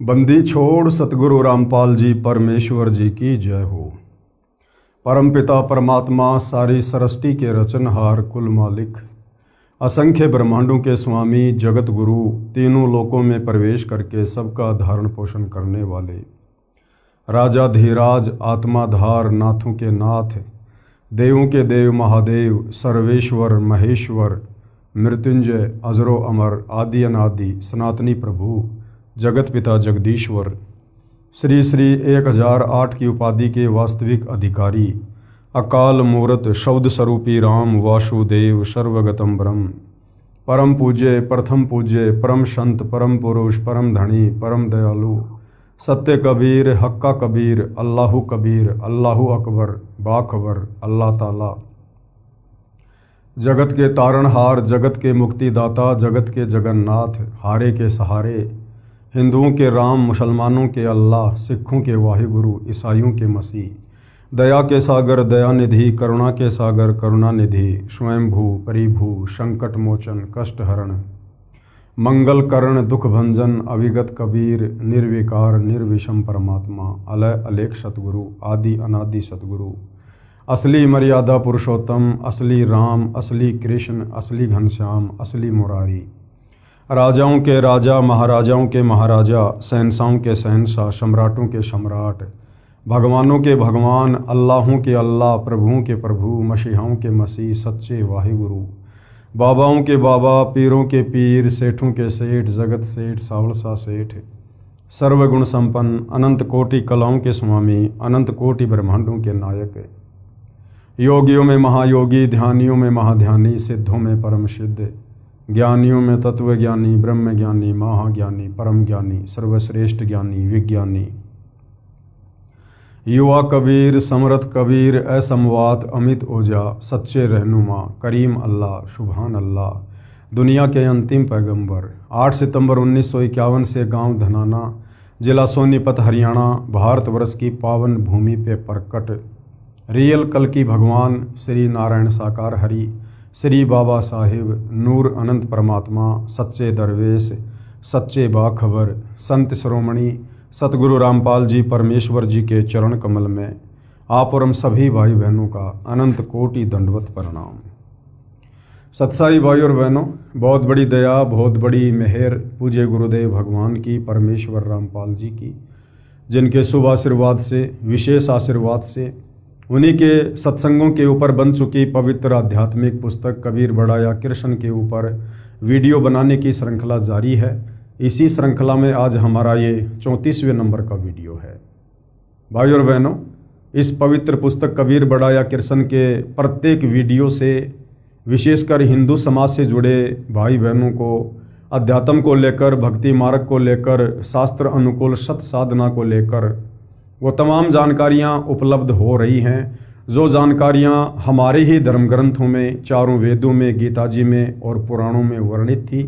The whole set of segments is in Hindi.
बंदी छोड़ सतगुरु रामपाल जी परमेश्वर जी की जय हो। परमपिता परमात्मा सारी सृष्टि के रचनहार कुल मालिक असंख्य ब्रह्मांडों के स्वामी जगत गुरु तीनों लोकों में प्रवेश करके सबका धारण पोषण करने वाले राजा धीराज आत्माधार नाथों के नाथ देवों के देव महादेव सर्वेश्वर महेश्वर मृत्युंजय अजरो अमर आदि अनादि सनातनी प्रभु जगत पिता जगदीश्वर श्री श्री 1008 की उपाधि के वास्तविक अधिकारी अकाल मूर्त शब्द स्वरूपी राम वासुदेव सर्वगतम ब्रह्म परम पूज्य प्रथम पूज्य परम संत परम पुरुष परम धनी परम दयालु सत्य कबीर हक्का कबीर अल्लाहु कबीर अल्लाहु अकबर बाखबर अल्लाह ताला जगत के तारणहार जगत के मुक्तिदाता जगत के जगन्नाथ हारे के सहारे हिंदुओं के राम मुसलमानों के अल्लाह सिखों के वाहिगुरु ईसाइयों के मसीह दया के सागर दयानिधि करुणा के सागर करुणानिधि स्वयंभू परिभू संकट मोचन कष्ट हरण मंगल करण दुख भंजन अविगत कबीर निर्विकार निर्विषम परमात्मा अलय अलेख सतगुरु आदि अनादि सतगुरु असली मर्यादा पुरुषोत्तम असली राम असली कृष्ण असली घनश्याम असली मुरारी राजाओं के राजा महाराजाओं के महाराजा शहंशाहों के शहंशाह सम्राटों के सम्राट भगवानों के भगवान अल्लाहों के अल्लाह प्रभुओं के प्रभु मसीहाओं के मसीह सच्चे वाहिगुरु बाबाओं के बाबा पीरों के पीर सेठों के सेठ जगत सेठ सावलसा सेठ सर्वगुण संपन्न अनंत कोटि कलाओं के स्वामी अनंत कोटि ब्रह्मांडों के नायक योगियों में महायोगी ध्यानियों में महाध्यानी सिद्धों में परम सिद्ध ज्ञानियों में तत्वज्ञानी ब्रह्म ज्ञानी महाज्ञानी परम ज्ञानी सर्वश्रेष्ठ ज्ञानी विज्ञानी युवा कबीर समरथ कबीर असमवात अमित ओजा सच्चे रहनुमा करीम अल्लाह सुभान अल्लाह दुनिया के अंतिम पैगंबर 8 सितंबर 1951 से गांव धनाना जिला सोनीपत हरियाणा भारतवर्ष की पावन भूमि पे प्रकट रियल कल की भगवान श्री नारायण साकार हरि श्री बाबा साहिब नूर अनंत परमात्मा सच्चे दरवेश सच्चे बाखबर संत श्रोमणी सतगुरु रामपाल जी परमेश्वर जी के चरण कमल में आप और हम सभी भाई बहनों का अनंत कोटि दंडवत प्रणाम। सत्साई भाई और बहनों, बहुत बड़ी दया बहुत बड़ी मेहर पूज्य गुरुदेव भगवान की परमेश्वर रामपाल जी की, जिनके शुभ आशीर्वाद से विशेष आशीर्वाद से उन्हीं के सत्संगों के ऊपर बन चुकी पवित्र आध्यात्मिक पुस्तक कबीर बड़ा या कृष्ण के ऊपर वीडियो बनाने की श्रृंखला जारी है। इसी श्रृंखला में आज हमारा ये 34वें नंबर का वीडियो है। भाई और बहनों, इस पवित्र पुस्तक कबीर बड़ा या कृष्ण के प्रत्येक वीडियो से विशेषकर हिंदू समाज से जुड़े भाई बहनों को अध्यात्म को लेकर भक्ति मार्ग को लेकर शास्त्र अनुकूल सत साधना को लेकर वो तमाम जानकारियाँ उपलब्ध हो रही हैं, जो जानकारियाँ हमारे ही धर्म ग्रंथों में चारों वेदों में गीता जी में और पुराणों में वर्णित थी,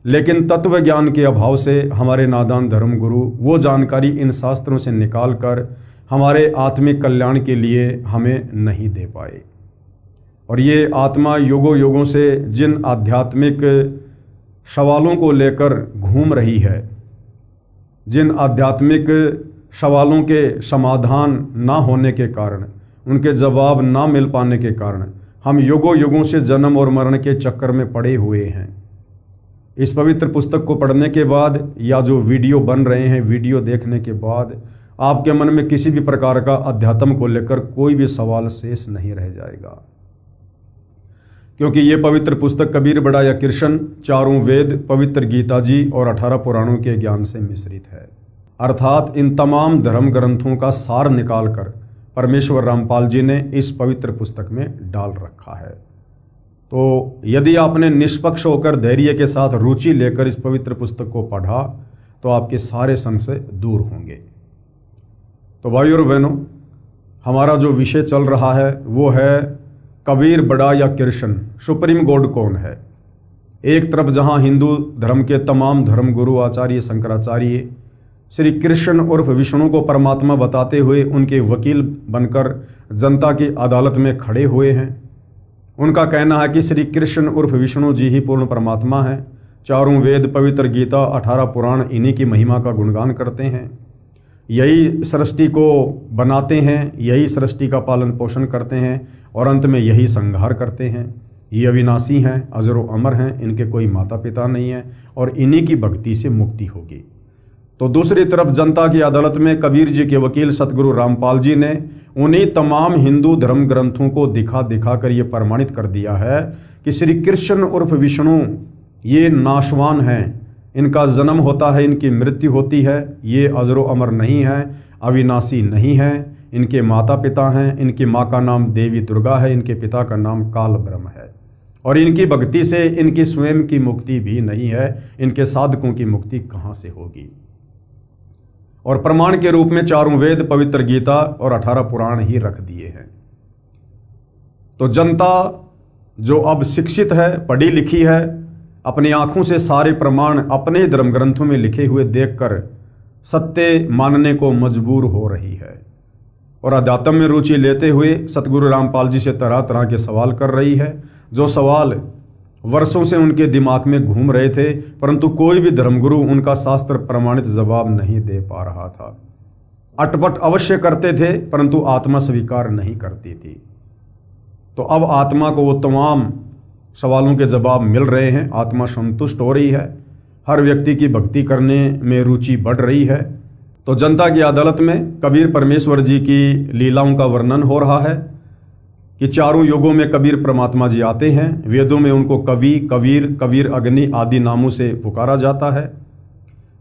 लेकिन तत्व ज्ञान के अभाव से हमारे नादान धर्म गुरु वो जानकारी इन शास्त्रों से निकाल कर हमारे आत्मिक कल्याण के लिए हमें नहीं दे पाए। और ये आत्मा युगों युगों से जिन आध्यात्मिक सवालों को लेकर घूम रही है, जिन आध्यात्मिक सवालों के समाधान ना होने के कारण उनके जवाब ना मिल पाने के कारण हम युगों युगों से जन्म और मरण के चक्कर में पड़े हुए हैं। इस पवित्र पुस्तक को पढ़ने के बाद या जो वीडियो बन रहे हैं वीडियो देखने के बाद आपके मन में किसी भी प्रकार का अध्यात्म को लेकर कोई भी सवाल शेष नहीं रह जाएगा, क्योंकि ये पवित्र पुस्तक कबीर बड़ा या कृष्ण चारों वेद पवित्र गीता जी और 18 पुराणों के ज्ञान से मिश्रित है। अर्थात इन तमाम धर्म ग्रंथों का सार निकालकर परमेश्वर रामपाल जी ने इस पवित्र पुस्तक में डाल रखा है। तो यदि आपने निष्पक्ष होकर धैर्य के साथ रुचि लेकर इस पवित्र पुस्तक को पढ़ा तो आपके सारे संशय दूर होंगे। तो भाई और बहनों, हमारा जो विषय चल रहा है वो है कबीर बड़ा या कृष्ण, सुप्रीम गॉड कौन है। एक तरफ जहां हिंदू धर्म के तमाम धर्म गुरु आचार्य शंकराचार्य श्री कृष्ण उर्फ विष्णु को परमात्मा बताते हुए उनके वकील बनकर जनता की अदालत में खड़े हुए हैं। उनका कहना है कि श्री कृष्ण उर्फ विष्णु जी ही पूर्ण परमात्मा है, चारों वेद, पवित्र गीता, 18 पुराण इन्हीं की महिमा का गुणगान करते हैं। यही सृष्टि को बनाते हैं, यही सृष्टि का पालन पोषण करते हैं और अंत में यही संहार करते हैं। ये अविनाशी हैं, अजर अमर हैं, इनके कोई माता पिता नहीं है और इन्हीं की भक्ति से मुक्ति होगी। तो दूसरी तरफ जनता की अदालत में कबीर जी के वकील सतगुरु रामपाल जी ने उन्हीं तमाम हिंदू धर्म ग्रंथों को दिखा दिखा कर ये प्रमाणित कर दिया है कि श्री कृष्ण उर्फ विष्णु ये नाशवान हैं, इनका जन्म होता है, इनकी मृत्यु होती है, ये अजरो अमर नहीं है, अविनाशी नहीं है, इनके माता पिता हैं, इनकी माँ का नाम देवी दुर्गा है, इनके पिता का नाम काल ब्रह्म है और इनकी भक्ति से इनकी स्वयं की मुक्ति भी नहीं है, इनके साधकों की मुक्ति कहाँ से होगी। और प्रमाण के रूप में चारों वेद, पवित्र गीता और 18 पुराण ही रख दिए हैं। तो जनता जो अब शिक्षित है, पढ़ी लिखी है, अपनी आंखों से सारे प्रमाण अपने धर्म ग्रंथों में लिखे हुए देखकर सत्य मानने को मजबूर हो रही है और अध्यात्म में रुचि लेते हुए सतगुरु रामपाल जी से तरह तरह के सवाल कर रही है, जो सवाल वर्षों से उनके दिमाग में घूम रहे थे, परंतु कोई भी धर्मगुरु उनका शास्त्र प्रमाणित जवाब नहीं दे पा रहा था। अटपट अवश्य करते थे, परंतु आत्मा स्वीकार नहीं करती थी। तो अब आत्मा को वो तमाम सवालों के जवाब मिल रहे हैं, आत्मा संतुष्ट हो रही है, हर व्यक्ति की भक्ति करने में रुचि बढ़ रही है। तो जनता की अदालत में कबीर परमेश्वर जी की लीलाओं का वर्णन हो रहा है कि चारों युगों में कबीर परमात्मा जी आते हैं। वेदों में उनको कवि, कबीर, कबीर अग्नि आदि नामों से पुकारा जाता है।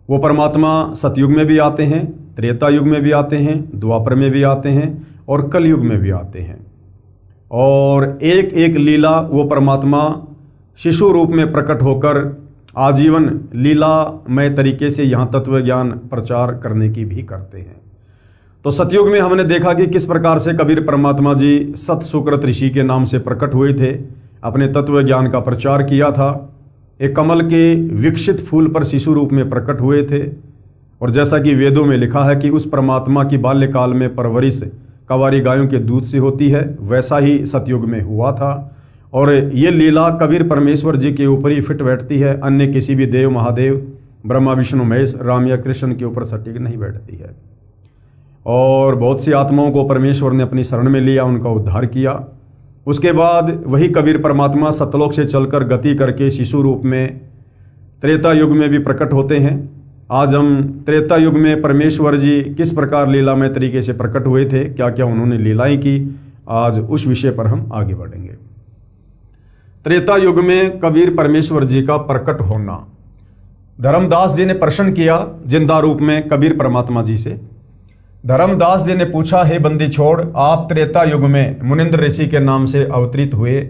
वो परमात्मा सतयुग में भी आते हैं, त्रेता युग में भी आते हैं, द्वापर में भी आते हैं और कलयुग में भी आते हैं। और एक एक लीला वो परमात्मा शिशु रूप में प्रकट होकर आजीवन लीलामय तरीके से यहाँ तत्व ज्ञान प्रचार करने की भी करते हैं। तो सतयुग में हमने देखा कि किस प्रकार से कबीर परमात्मा जी सत सुकृत ऋषि के नाम से प्रकट हुए थे, अपने तत्व ज्ञान का प्रचार किया था, एक कमल के विकसित फूल पर शिशु रूप में प्रकट हुए थे। और जैसा कि वेदों में लिखा है कि उस परमात्मा की बाल्यकाल में परवरिश कवारी गायों के दूध से होती है, वैसा ही सतयुग में हुआ था। और ये लीला कबीर परमेश्वर जी के ऊपर ही फिट बैठती है, अन्य किसी भी देव, महादेव, ब्रह्मा, विष्णु, महेश, राम या कृष्ण के ऊपर सटीक नहीं बैठती है। और बहुत सी आत्माओं को परमेश्वर ने अपनी शरण में लिया, उनका उद्धार किया। उसके बाद वही कबीर परमात्मा सतलोक से चलकर गति करके शिशु रूप में त्रेता युग में भी प्रकट होते हैं। आज हम त्रेता युग में परमेश्वर जी किस प्रकार लीलामय तरीके से प्रकट हुए थे, क्या क्या उन्होंने लीलाएं की, आज उस विषय पर हम आगे बढ़ेंगे। त्रेता युग में कबीर परमेश्वर जी का प्रकट होना। धर्मदास जी ने प्रश्न किया जिंदा रूप में कबीर परमात्मा जी से। धर्मदास जी ने पूछा, हे बंदी छोड़, आप त्रेता युग में मुनिंद्र ऋषि के नाम से अवतरित हुए,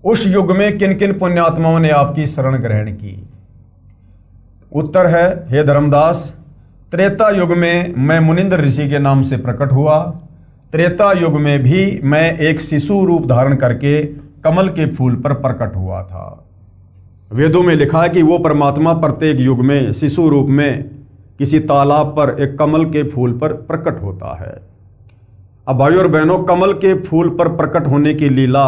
उस युग में किन किन पुण्यात्माओं ने आपकी शरण ग्रहण की? उत्तर है, हे धर्मदास, त्रेता युग में मैं मुनिंद्र ऋषि के नाम से प्रकट हुआ। त्रेता युग में भी मैं एक शिशु रूप धारण करके कमल के फूल पर प्रकट हुआ था। वेदों में लिखा है कि वो परमात्मा प्रत्येक युग में शिशु रूप में किसी तालाब पर एक कमल के फूल पर प्रकट होता है। अब भाइयों और बहनों, कमल के फूल पर प्रकट होने की लीला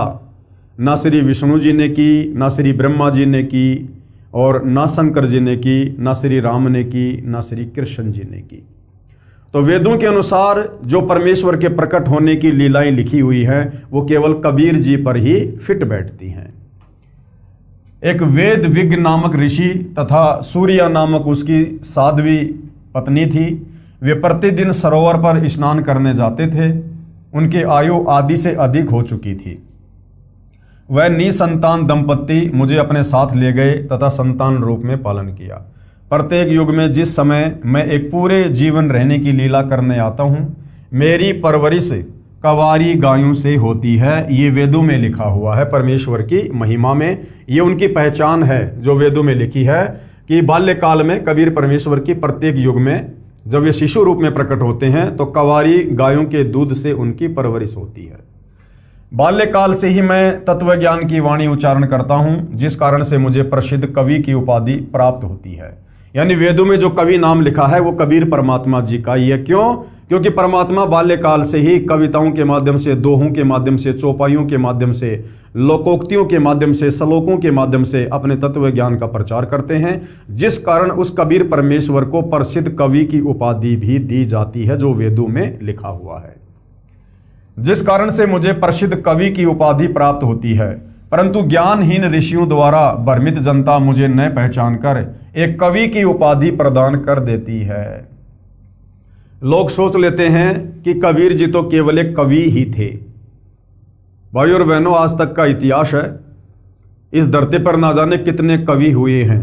ना श्री विष्णु जी ने की, ना श्री ब्रह्मा जी ने की, और ना शंकर जी ने की, ना श्री राम ने की, ना श्री कृष्ण जी ने की। तो वेदों के अनुसार जो परमेश्वर के प्रकट होने की लीलाएं लिखी हुई हैं, वो केवल कबीर जी पर ही फिट बैठती हैं। एक वेद विज्ञ नामक ऋषि तथा सूर्या नामक उसकी साध्वी पत्नी थी। वे प्रतिदिन सरोवर पर स्नान करने जाते थे। उनकी आयु आदि से अधिक हो चुकी थी। वह निसंतान दंपत्ति मुझे अपने साथ ले गए तथा संतान रूप में पालन किया। प्रत्येक युग में जिस समय मैं एक पूरे जीवन रहने की लीला करने आता हूँ, मेरी परवरिश कवारी गायों से होती है। ये वेदों में लिखा हुआ है परमेश्वर की महिमा में। ये उनकी पहचान है जो वेदों में लिखी है कि बाल्यकाल में कबीर परमेश्वर की प्रत्येक युग में जब वे शिशु रूप में प्रकट होते हैं तो कवारी गायों के दूध से उनकी परवरिश होती है। बाल्यकाल से ही मैं तत्व ज्ञान की वाणी उच्चारण करता हूँ, जिस कारण से मुझे प्रसिद्ध कवि की उपाधि प्राप्त होती है। यानी वेदों में जो कवि नाम लिखा है वो कबीर परमात्मा जी का ही है। क्यों? क्योंकि परमात्मा बाल्यकाल से ही कविताओं के माध्यम से, दोहों के माध्यम से, चौपाइयों के माध्यम से, लोकोक्तियों के माध्यम से, श्लोकों के माध्यम से अपने तत्व ज्ञान का प्रचार करते हैं, जिस कारण उस कबीर परमेश्वर को प्रसिद्ध कवि की उपाधि भी दी जाती है, जो वेदों में लिखा हुआ है। जिस कारण से मुझे प्रसिद्ध कवि की उपाधि प्राप्त होती है, परंतु ज्ञानहीन ऋषियों द्वारा भ्रमित जनता मुझे न पहचान कर एक कवि की उपाधि प्रदान कर देती है। लोग सोच लेते हैं कि कबीर जी तो केवल एक कवि ही थे। भाई और बहनों, आज तक का इतिहास है, इस धरती पर ना जाने कितने कवि हुए हैं।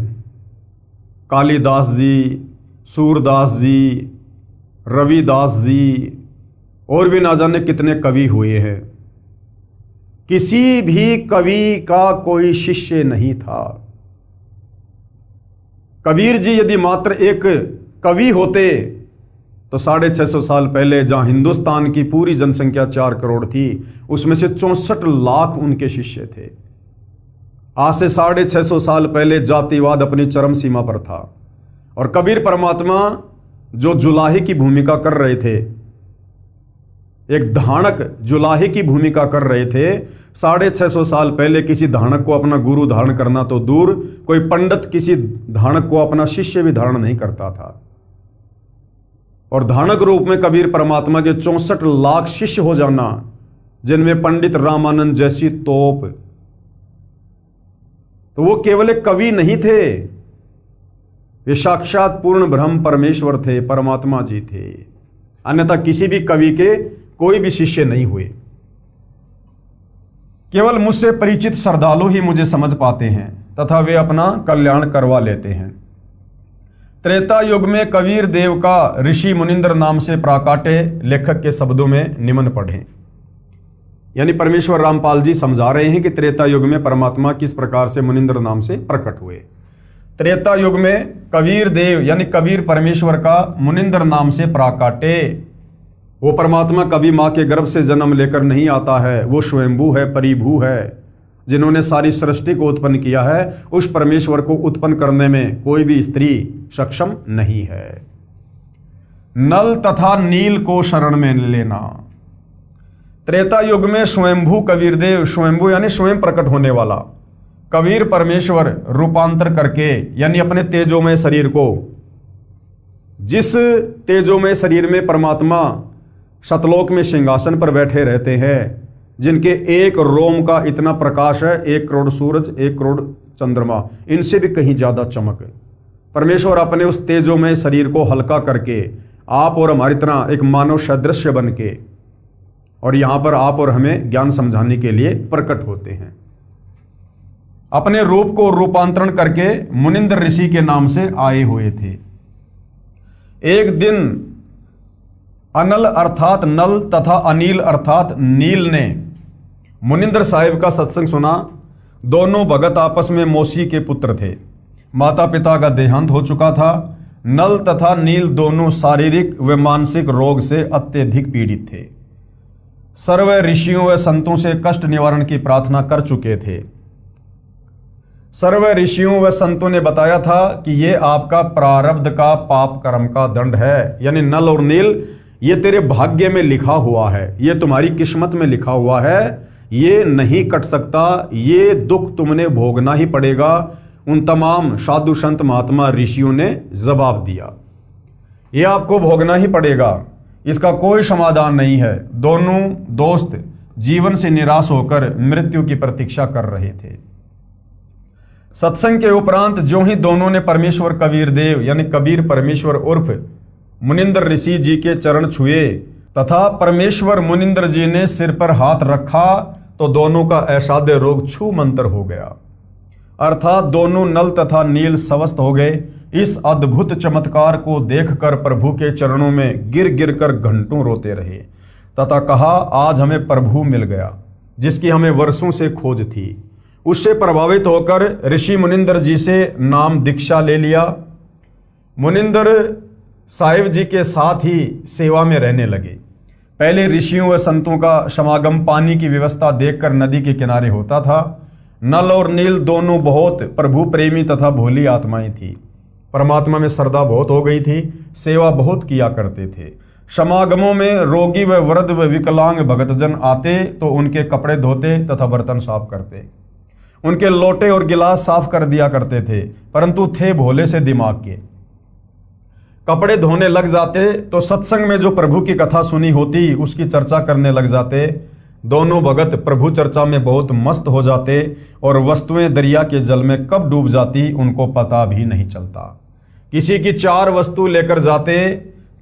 कालिदास जी, सूरदास जी, रविदास जी और भी ना जाने कितने कवि हुए हैं। किसी भी कवि का कोई शिष्य नहीं था। कबीर जी यदि मात्र एक कवि होते तो 650 साल पहले जहां हिंदुस्तान की पूरी जनसंख्या 4 करोड़ थी, उसमें से 64 लाख उनके शिष्य थे। आज से 650 साल पहले जातिवाद अपनी चरम सीमा पर था और कबीर परमात्मा जो जुलाहे की भूमिका कर रहे थे, एक धानक जुलाहे की भूमिका कर रहे थे। 650 साल पहले किसी धानक को अपना गुरु धारण करना तो दूर, कोई पंडित किसी धानक को अपना शिष्य भी धारण नहीं करता था। और धानक रूप में कबीर परमात्मा के 64 लाख शिष्य हो जाना, जिनमें पंडित रामानंद जैसी तोप, तो वो केवल एक कवि नहीं थे, वे साक्षात पूर्ण ब्रह्म परमेश्वर थे, परमात्मा जी थे। अन्यथा किसी भी कवि के कोई भी शिष्य नहीं हुए। केवल मुझसे परिचित श्रद्धालु ही मुझे समझ पाते हैं तथा वे अपना कल्याण करवा लेते हैं। त्रेता युग में कबीर देव का ऋषि मुनिंद्र नाम से प्राकाटे लेखक के शब्दों में निम्न पढ़ें। यानी परमेश्वर रामपाल जी समझा रहे हैं कि त्रेता युग में परमात्मा किस प्रकार से मुनिंद्र नाम से प्रकट हुए। त्रेता युग में कबीर देव यानी कबीर परमेश्वर का मुनिंद्र नाम से प्राकाटे, वो परमात्मा कभी मां के गर्भ से जन्म लेकर नहीं आता है, वो स्वयंभू है, परिभू है, जिन्होंने सारी सृष्टि को उत्पन्न किया है। उस परमेश्वर को उत्पन्न करने में कोई भी स्त्री सक्षम नहीं है। नल तथा नील को शरण में लेना। त्रेता युग में स्वयंभू कबीर देव, स्वयंभू यानी स्वयं प्रकट होने वाला, कबीर परमेश्वर रूपांतर करके यानी अपने तेजोमय शरीर को, जिस तेजोमय शरीर में परमात्मा सतलोक में सिंहासन पर बैठे रहते हैं, जिनके एक रोम का इतना प्रकाश है, 1 करोड़ सूरज, 1 करोड़ चंद्रमा, इनसे भी कहीं ज्यादा चमक। परमेश्वर अपने उस तेजोमय शरीर को हल्का करके आप और हमारी तरह एक मानव सदृश्य बन के और यहां पर आप और हमें ज्ञान समझाने के लिए प्रकट होते हैं। अपने रूप को रूपांतरण करके मुनिंद्र ऋषि के नाम से आए हुए थे। एक दिन अनल अर्थात नल तथा अनिल अर्थात नील ने मुनिंद्र साहिब का सत्संग सुना। दोनों भगत आपस में मौसी के पुत्र थे। माता पिता का देहांत हो चुका था। नल तथा नील दोनों शारीरिक व मानसिक रोग से अत्यधिक पीड़ित थे। सर्व ऋषियों व संतों से कष्ट निवारण की प्रार्थना कर चुके थे। सर्व ऋषियों व संतों ने बताया था कि ये आपका प्रारब्ध का पाप कर्म का दंड है। यानी नल और नील, ये तेरे भाग्य में लिखा हुआ है, ये तुम्हारी किस्मत में लिखा हुआ है, ये नहीं कट सकता, ये दुख तुमने भोगना ही पड़ेगा। उन तमाम साधु संत महात्मा ऋषियों ने जवाब दिया, ये आपको भोगना ही पड़ेगा, इसका कोई समाधान नहीं है। दोनों दोस्त जीवन से निराश होकर मृत्यु की प्रतीक्षा कर रहे थे। सत्संग के उपरांत जो ही दोनों ने परमेश्वर कबीर देव यानी कबीर परमेश्वर उर्फ मुनिंद्र ऋषि जी के चरण छुए तथा परमेश्वर मुनिंद्र जी ने सिर पर हाथ रखा तो दोनों का असाध्य रोग छू मंतर हो गया, अर्थात दोनों नल तथा नील स्वस्थ हो गए। इस अद्भुत चमत्कार को देखकर प्रभु के चरणों में गिर गिर कर घंटों रोते रहे तथा कहा, आज हमें प्रभु मिल गया जिसकी हमें वर्षों से खोज थी। उससे प्रभावित होकर ऋषि मुनिंद्र जी से नाम दीक्षा ले लिया। मुनिंद्र साहिब जी के साथ ही सेवा में रहने लगे। पहले ऋषियों व संतों का समागम पानी की व्यवस्था देखकर नदी के किनारे होता था। नल और नील दोनों बहुत प्रभु प्रेमी तथा भोली आत्माएं थी। परमात्मा में श्रद्धा बहुत हो गई थी, सेवा बहुत किया करते थे। समागमों में रोगी व वृद्ध व विकलांग भक्तजन आते तो उनके कपड़े धोते तथा बर्तन साफ करते, उनके लोटे और गिलास साफ कर दिया करते थे, परंतु थे भोले से दिमाग के। कपड़े धोने लग जाते तो सत्संग में जो प्रभु की कथा सुनी होती उसकी चर्चा करने लग जाते। दोनों भगत प्रभु चर्चा में बहुत मस्त हो जाते और वस्तुएं दरिया के जल में कब डूब जाती उनको पता भी नहीं चलता। किसी की 4 वस्तु लेकर जाते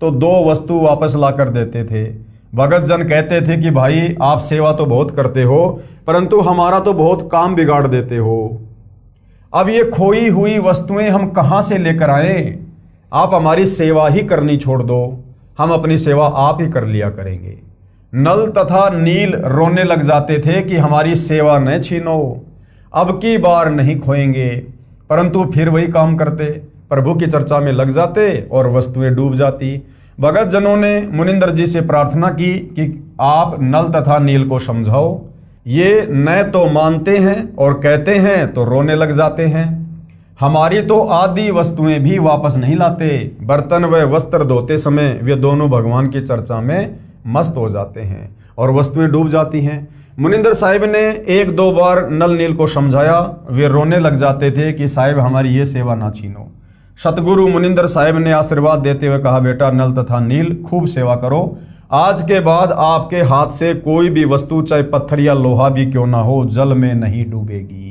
तो 2 वस्तु वापस ला कर देते थे। भगत जन कहते थे कि भाई आप सेवा तो बहुत करते हो, परंतु हमारा तो बहुत काम बिगाड़ देते हो। अब ये खोई हुई वस्तुएं हम कहाँ से लेकर आए? आप हमारी सेवा ही करनी छोड़ दो, हम अपनी सेवा आप ही कर लिया करेंगे। नल तथा नील रोने लग जाते थे कि हमारी सेवा न छीनो, अब की बार नहीं खोएंगे, परंतु फिर वही काम करते, प्रभु की चर्चा में लग जाते और वस्तुएं डूब जाती। भगत जनों ने मुनिंदर जी से प्रार्थना की कि आप नल तथा नील को समझाओ। ये न तो मानते हैं और कहते हैं तो रोने लग जाते हैं। हमारी तो आदि वस्तुएं भी वापस नहीं लाते। बर्तन व वस्त्र धोते समय वे दोनों भगवान की चर्चा में मस्त हो जाते हैं और वस्तुएं डूब जाती हैं। मुनिंदर साहिब ने 1-2 बार नल नील को समझाया, वे रोने लग जाते थे कि साहिब हमारी ये सेवा ना छीनो। सतगुरु मुनिंदर साहिब ने आशीर्वाद देते हुए कहा, बेटा नल तथा नील खूब सेवा करो, आज के बाद आपके हाथ से कोई भी वस्तु चाहे पत्थर या लोहा भी क्यों ना हो जल में नहीं डूबेगी।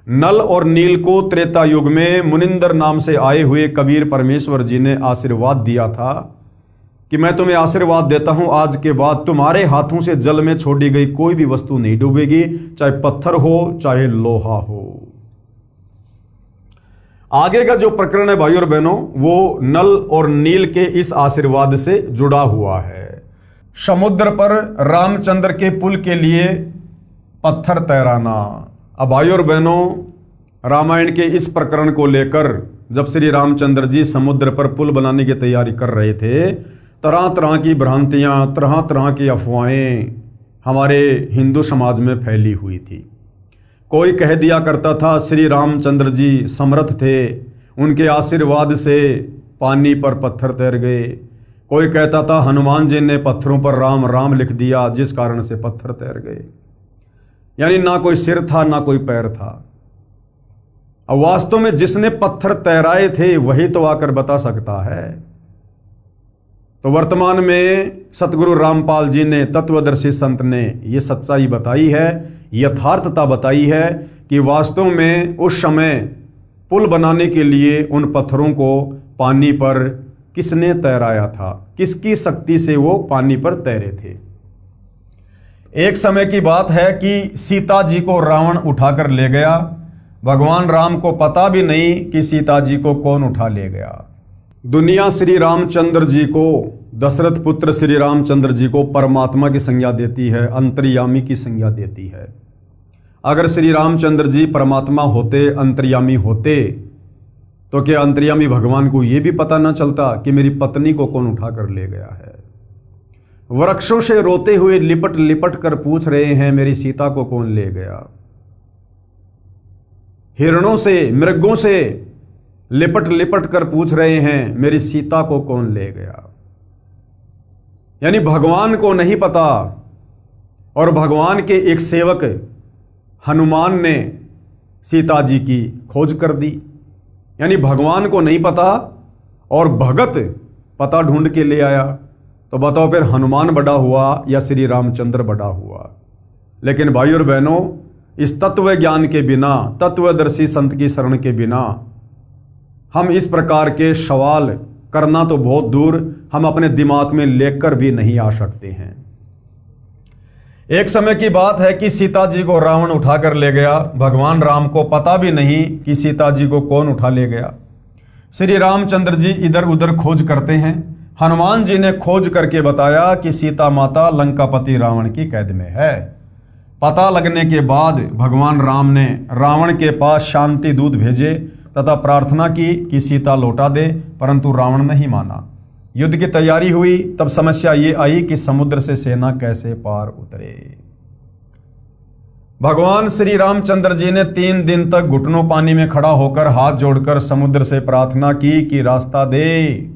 नल और नील को त्रेता युग में मुनिंदर नाम से आए हुए कबीर परमेश्वर जी ने आशीर्वाद दिया था कि मैं तुम्हें आशीर्वाद देता हूं, आज के बाद तुम्हारे हाथों से जल में छोड़ी गई कोई भी वस्तु नहीं डूबेगी, चाहे पत्थर हो चाहे लोहा हो। आगे का जो प्रकरण है भाइयों और बहनों, वो नल और नील के इस आशीर्वाद से जुड़ा हुआ है। समुद्र पर रामचंद्र के पुल के लिए पत्थर तैराना। अब भाइयों और बहनों, रामायण के इस प्रकरण को लेकर जब श्री रामचंद्र जी समुद्र पर पुल बनाने की तैयारी कर रहे थे, तरह तरह की भ्रांतियां, तरह तरह की अफवाहें हमारे हिंदू समाज में फैली हुई थी। कोई कह दिया करता था श्री रामचंद्र जी समर्थ थे, उनके आशीर्वाद से पानी पर पत्थर तैर गए। कोई कहता था हनुमान जी ने पत्थरों पर राम राम लिख दिया, जिस कारण से पत्थर तैर गए। यानी ना कोई सिर था ना कोई पैर था। अब वास्तव में जिसने पत्थर तैराए थे वही तो आकर बता सकता है। तो वर्तमान में सतगुरु रामपाल जी ने, तत्वदर्शी संत ने यह सच्चाई बताई है, यथार्थता बताई है कि वास्तव में उस समय पुल बनाने के लिए उन पत्थरों को पानी पर किसने तैराया था, किसकी शक्ति से वो पानी पर तैरे थे। एक समय की बात है कि सीता जी को रावण उठाकर ले गया। भगवान राम को पता भी नहीं कि सीता जी को कौन उठा ले गया। दुनिया श्री रामचंद्र जी को, दशरथ पुत्र श्री रामचंद्र जी को परमात्मा की संज्ञा देती है, अंतर्यामी की संज्ञा देती है। अगर श्री रामचंद्र जी परमात्मा होते, अंतर्यामी होते, तो क्या अंतर्यामी भगवान को यह भी पता न चलता कि मेरी पत्नी को कौन उठा कर ले गया है? वृक्षों से रोते हुए लिपट लिपट कर पूछ रहे हैं मेरी सीता को कौन ले गया। हिरणों से, मृगों से लिपट लिपट कर पूछ रहे हैं मेरी सीता को कौन ले गया। यानी भगवान को नहीं पता। और भगवान के एक सेवक हनुमान ने सीता जी की खोज कर दी। यानी भगवान को नहीं पता और भगत पता ढूंढ के ले आया। तो बताओ फिर हनुमान बड़ा हुआ या श्री रामचंद्र बड़ा हुआ? लेकिन भाइयों और बहनों, इस तत्व ज्ञान के बिना, तत्वदर्शी संत की शरण के बिना हम इस प्रकार के सवाल करना तो बहुत दूर, हम अपने दिमाग में लेकर भी नहीं आ सकते हैं। एक समय की बात है कि सीता जी को रावण उठाकर ले गया। भगवान राम को पता भी नहीं कि सीता जी को कौन उठा ले गया। श्री रामचंद्र जी इधर उधर खोज करते हैं। हनुमान जी ने खोज करके बताया कि सीता माता लंकापति रावण की कैद में है। पता लगने के बाद भगवान राम ने रावण के पास शांति दूत भेजे तथा प्रार्थना की कि सीता लौटा दे, परंतु रावण नहीं माना। युद्ध की तैयारी हुई, तब समस्या ये आई कि समुद्र से सेना कैसे पार उतरे। भगवान श्री रामचंद्र जी ने 3 दिन तक घुटनों पानी में खड़ा होकर हाथ जोड़कर समुद्र से प्रार्थना की कि रास्ता दे।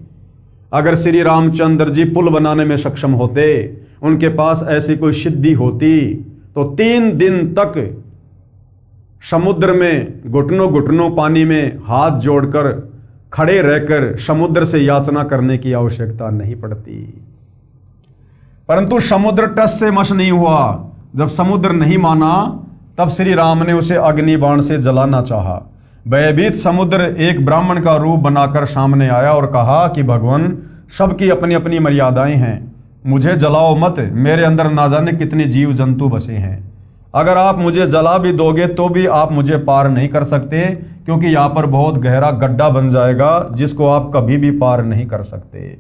अगर श्री रामचंद्र जी पुल बनाने में सक्षम होते, उनके पास ऐसी कोई सिद्धि होती, तो 3 दिन तक समुद्र में घुटनों घुटनों पानी में हाथ जोड़कर खड़े रहकर समुद्र से याचना करने की आवश्यकता नहीं पड़ती। परंतु समुद्र टस से मस नहीं हुआ। जब समुद्र नहीं माना, तब श्री राम ने उसे अग्नि बाण से जलाना चाहा। भयभीत समुद्र एक ब्राह्मण का रूप बनाकर सामने आया और कहा कि भगवान, सबकी अपनी अपनी मर्यादाएं हैं, मुझे जलाओ मत, मेरे अंदर ना जाने कितने जीव जंतु बसे हैं। अगर आप मुझे जला भी दोगे तो भी आप मुझे पार नहीं कर सकते, क्योंकि यहाँ पर बहुत गहरा गड्ढा बन जाएगा जिसको आप कभी भी पार नहीं कर सकते।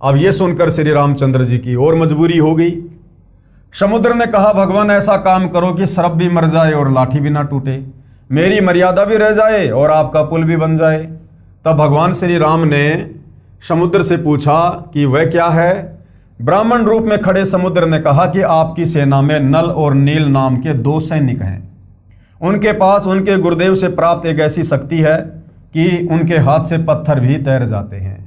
अब ये सुनकर श्री रामचंद्र जी की और मजबूरी हो गई। समुद्र ने कहा, भगवान ऐसा काम करो कि सर्प भी मर जाए और लाठी भी ना टूटे, मेरी मर्यादा भी रह जाए और आपका पुल भी बन जाए। तब भगवान श्री राम ने समुद्र से पूछा कि वह क्या है। ब्राह्मण रूप में खड़े समुद्र ने कहा कि आपकी सेना में नल और नील नाम के 2 सैनिक हैं। उनके पास उनके गुरुदेव से प्राप्त एक ऐसी शक्ति है कि उनके हाथ से पत्थर भी तैर जाते हैं।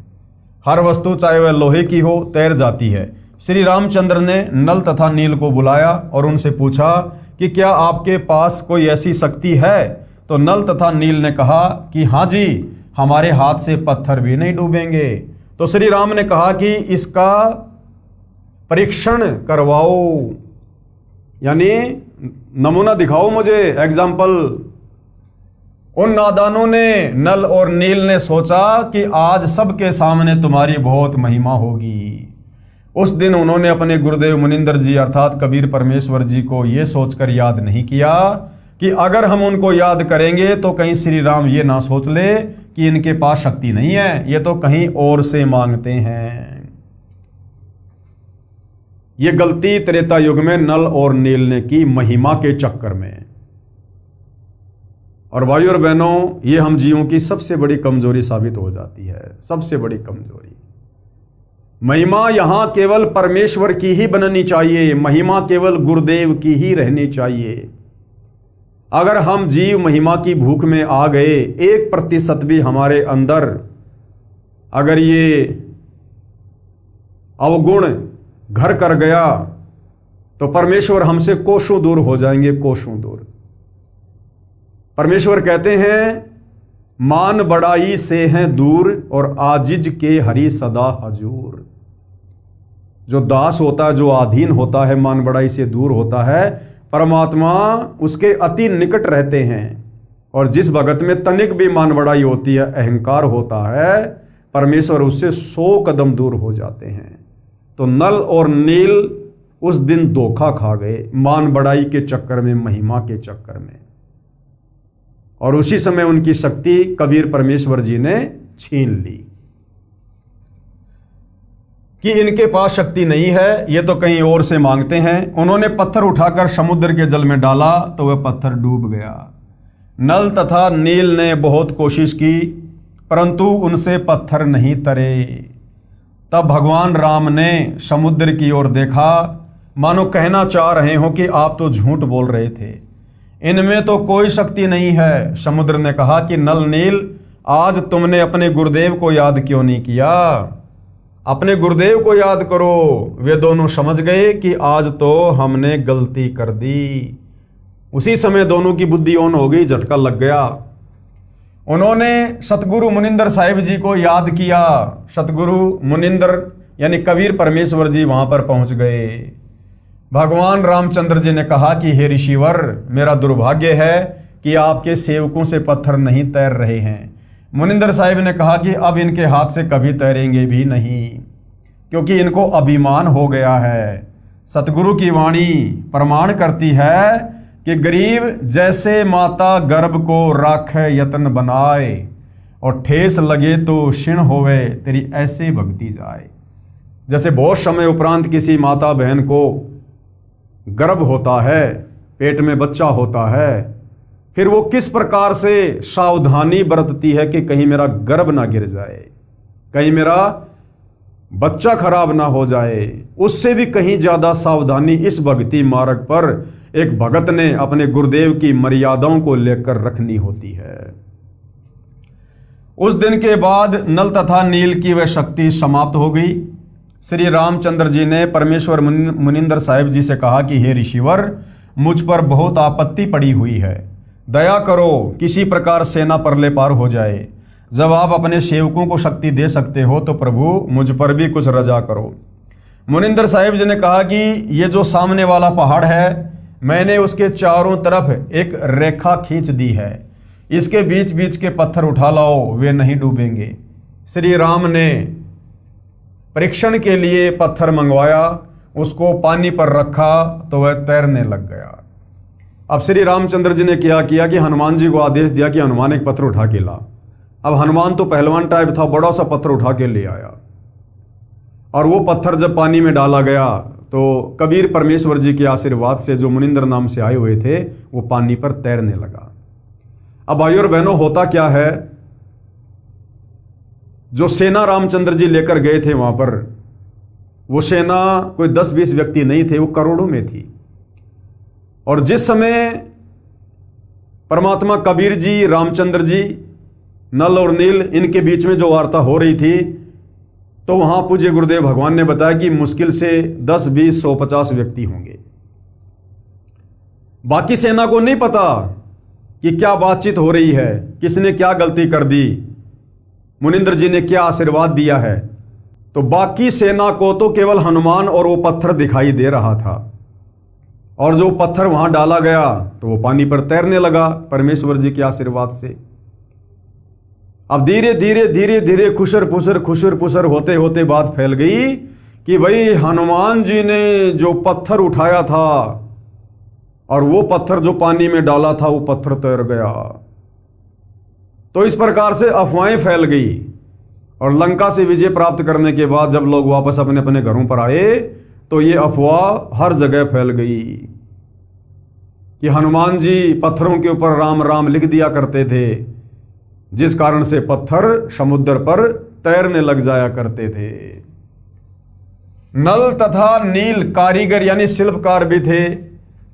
हर वस्तु चाहे वह लोहे की हो तैर जाती है। श्री रामचंद्र ने नल तथा नील को बुलाया और उनसे पूछा कि क्या आपके पास कोई ऐसी शक्ति है। तो नल तथा नील ने कहा कि हाँ जी, हमारे हाथ से पत्थर भी नहीं डूबेंगे। तो श्री राम ने कहा कि इसका परीक्षण करवाओ, यानी नमूना दिखाओ मुझे, एग्जाम्पल। उन नादानों ने, नल और नील ने सोचा कि आज सबके सामने तुम्हारी बहुत महिमा होगी। उस दिन उन्होंने अपने गुरुदेव मुनिंदर जी अर्थात कबीर परमेश्वर जी को यह सोचकर याद नहीं किया कि अगर हम उनको याद करेंगे तो कहीं श्री राम ये ना सोच ले कि इनके पास शक्ति नहीं है, ये तो कहीं और से मांगते हैं। ये गलती त्रेता युग में नल और नील ने की, महिमा के चक्कर में। और भाइयों और बहनों, ये हम जीवों की सबसे बड़ी कमजोरी साबित हो जाती है, सबसे बड़ी कमजोरी। महिमा यहां केवल परमेश्वर की ही बननी चाहिए, महिमा केवल गुरुदेव की ही रहनी चाहिए। अगर हम जीव महिमा की भूख में आ गए, 1% भी हमारे अंदर अगर ये अवगुण घर कर गया तो परमेश्वर हमसे कोसों दूर हो जाएंगे, कोसों दूर। परमेश्वर कहते हैं, मान बड़ाई से हैं दूर और आजिज के हरि सदा हजूर। जो दास होता है, जो अधीन होता है, मान बड़ाई से दूर होता है, परमात्मा उसके अति निकट रहते हैं। और जिस भगत में तनिक भी मान बड़ाई होती है, अहंकार होता है, परमेश्वर उससे 100 कदम दूर हो जाते हैं। तो नल और नील उस दिन धोखा खा गए, मान बड़ाई के चक्कर में, महिमा के चक्कर में। और उसी समय उनकी शक्ति कबीर परमेश्वर जी ने छीन ली कि इनके पास शक्ति नहीं है, ये तो कहीं और से मांगते हैं। उन्होंने पत्थर उठाकर समुद्र के जल में डाला तो वह पत्थर डूब गया। नल तथा नील ने बहुत कोशिश की, परंतु उनसे पत्थर नहीं तरे। तब भगवान राम ने समुद्र की ओर देखा, मानो कहना चाह रहे हो कि आप तो झूठ बोल रहे थे, इनमें तो कोई शक्ति नहीं है। समुद्र ने कहा कि नल नील, आज तुमने अपने गुरुदेव को याद क्यों नहीं किया? अपने गुरुदेव को याद करो। वे दोनों समझ गए कि आज तो हमने गलती कर दी। उसी समय दोनों की बुद्धि ऑन हो गई, झटका लग गया। उन्होंने सतगुरु मुनिंदर साहिब जी को याद किया। सतगुरु मुनिंदर यानी कबीर परमेश्वर जी वहां पर पहुंच गए। भगवान रामचंद्र जी ने कहा कि हे ऋषिवर, मेरा दुर्भाग्य है कि आपके सेवकों से पत्थर नहीं तैर रहे हैं। मुनिंदर साहिब ने कहा कि अब इनके हाथ से कभी तैरेंगे भी नहीं, क्योंकि इनको अभिमान हो गया है। सतगुरु की वाणी प्रमाण करती है कि गरीब जैसे माता गर्भ को राखे यत्न बनाए, और ठेस लगे तो क्षीण होवे तेरी ऐसे भक्ति जाए। जैसे बहुत समय उपरांत किसी माता बहन को गर्भ होता है, पेट में बच्चा होता है, फिर वो किस प्रकार से सावधानी बरतती है कि कहीं मेरा गर्भ ना गिर जाए, कहीं मेरा बच्चा खराब ना हो जाए। उससे भी कहीं ज्यादा सावधानी इस भक्ति मार्ग पर एक भगत ने अपने गुरुदेव की मर्यादाओं को लेकर रखनी होती है। उस दिन के बाद नल तथा नील की वह शक्ति समाप्त हो गई। श्री रामचंद्र जी ने परमेश्वर मुनिंदर साहिब जी से कहा कि हे ऋषिवर, मुझ पर बहुत आपत्ति पड़ी हुई है, दया करो, किसी प्रकार सेना परले पार हो जाए। जब आप अपने सेवकों को शक्ति दे सकते हो तो प्रभु मुझ पर भी कुछ रजा करो। मुनिंदर साहिब जी ने कहा कि ये जो सामने वाला पहाड़ है, मैंने उसके चारों तरफ एक रेखा खींच दी है, इसके बीच बीच के पत्थर उठा लाओ, वे नहीं डूबेंगे। श्री राम ने परीक्षण के लिए पत्थर मंगवाया, उसको पानी पर रखा तो वह तैरने लग गया। अब श्री रामचंद्र जी ने क्या किया कि हनुमान जी को आदेश दिया कि हनुमान एक पत्थर उठा के ला। अब हनुमान तो पहलवान टाइप था, बड़ा सा पत्थर उठा के ले आया, और वो पत्थर जब पानी में डाला गया तो कबीर परमेश्वर जी के आशीर्वाद से, जो मुनिंदर नाम से आए हुए थे, वो पानी पर तैरने लगा। अब भाइयों और बहनों, होता क्या है, जो सेना रामचंद्र जी लेकर गए थे वहां पर, वो सेना कोई 10-20 व्यक्ति नहीं थे, वो करोड़ों में थी। और जिस समय परमात्मा कबीर जी, रामचंद्र जी, नल और नील, इनके बीच में जो वार्ता हो रही थी, तो वहां पूज्य गुरुदेव भगवान ने बताया कि मुश्किल से 10, 20, 100, 50 व्यक्ति होंगे। बाकी सेना को नहीं पता कि क्या बातचीत हो रही है, किसने क्या गलती कर दी, मुनिंदर जी ने क्या आशीर्वाद दिया है। तो बाकी सेना को तो केवल हनुमान और वो पत्थर दिखाई दे रहा था, और जो पत्थर वहां डाला गया तो वो पानी पर तैरने लगा परमेश्वर जी के आशीर्वाद से। अब धीरे धीरे धीरे धीरे खुशर पुसर होते होते बात फैल गई कि भाई हनुमान जी ने जो पत्थर उठाया था और वो पत्थर जो पानी में डाला था, वो पत्थर तैर गया। तो इस प्रकार से अफवाहें फैल गई, और लंका से विजय प्राप्त करने के बाद जब लोग वापस अपने अपने घरों पर आए तो ये अफवाह हर जगह फैल गई कि हनुमान जी पत्थरों के ऊपर राम राम लिख दिया करते थे, जिस कारण से पत्थर समुद्र पर तैरने लग जाया करते थे। नल तथा नील कारीगर यानी शिल्पकार भी थे।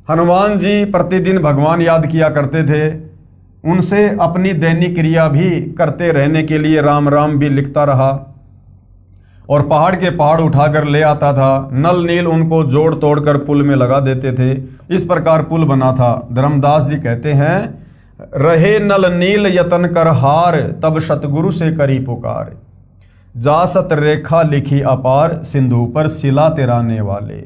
हनुमान जी प्रतिदिन भगवान याद किया करते थे, उनसे अपनी दैनिक क्रिया भी करते रहने के लिए राम राम भी लिखता रहा, और पहाड़ के पहाड़ उठाकर ले आता था। नल नील उनको जोड़ तोड़ कर पुल में लगा देते थे। इस प्रकार पुल बना था। धर्मदास जी कहते हैं, रहे नल नील यतन कर हार, तब सतगुरु से करी पुकार। जा सत रेखा लिखी अपार, सिंधु पर शिला तिराने वाले।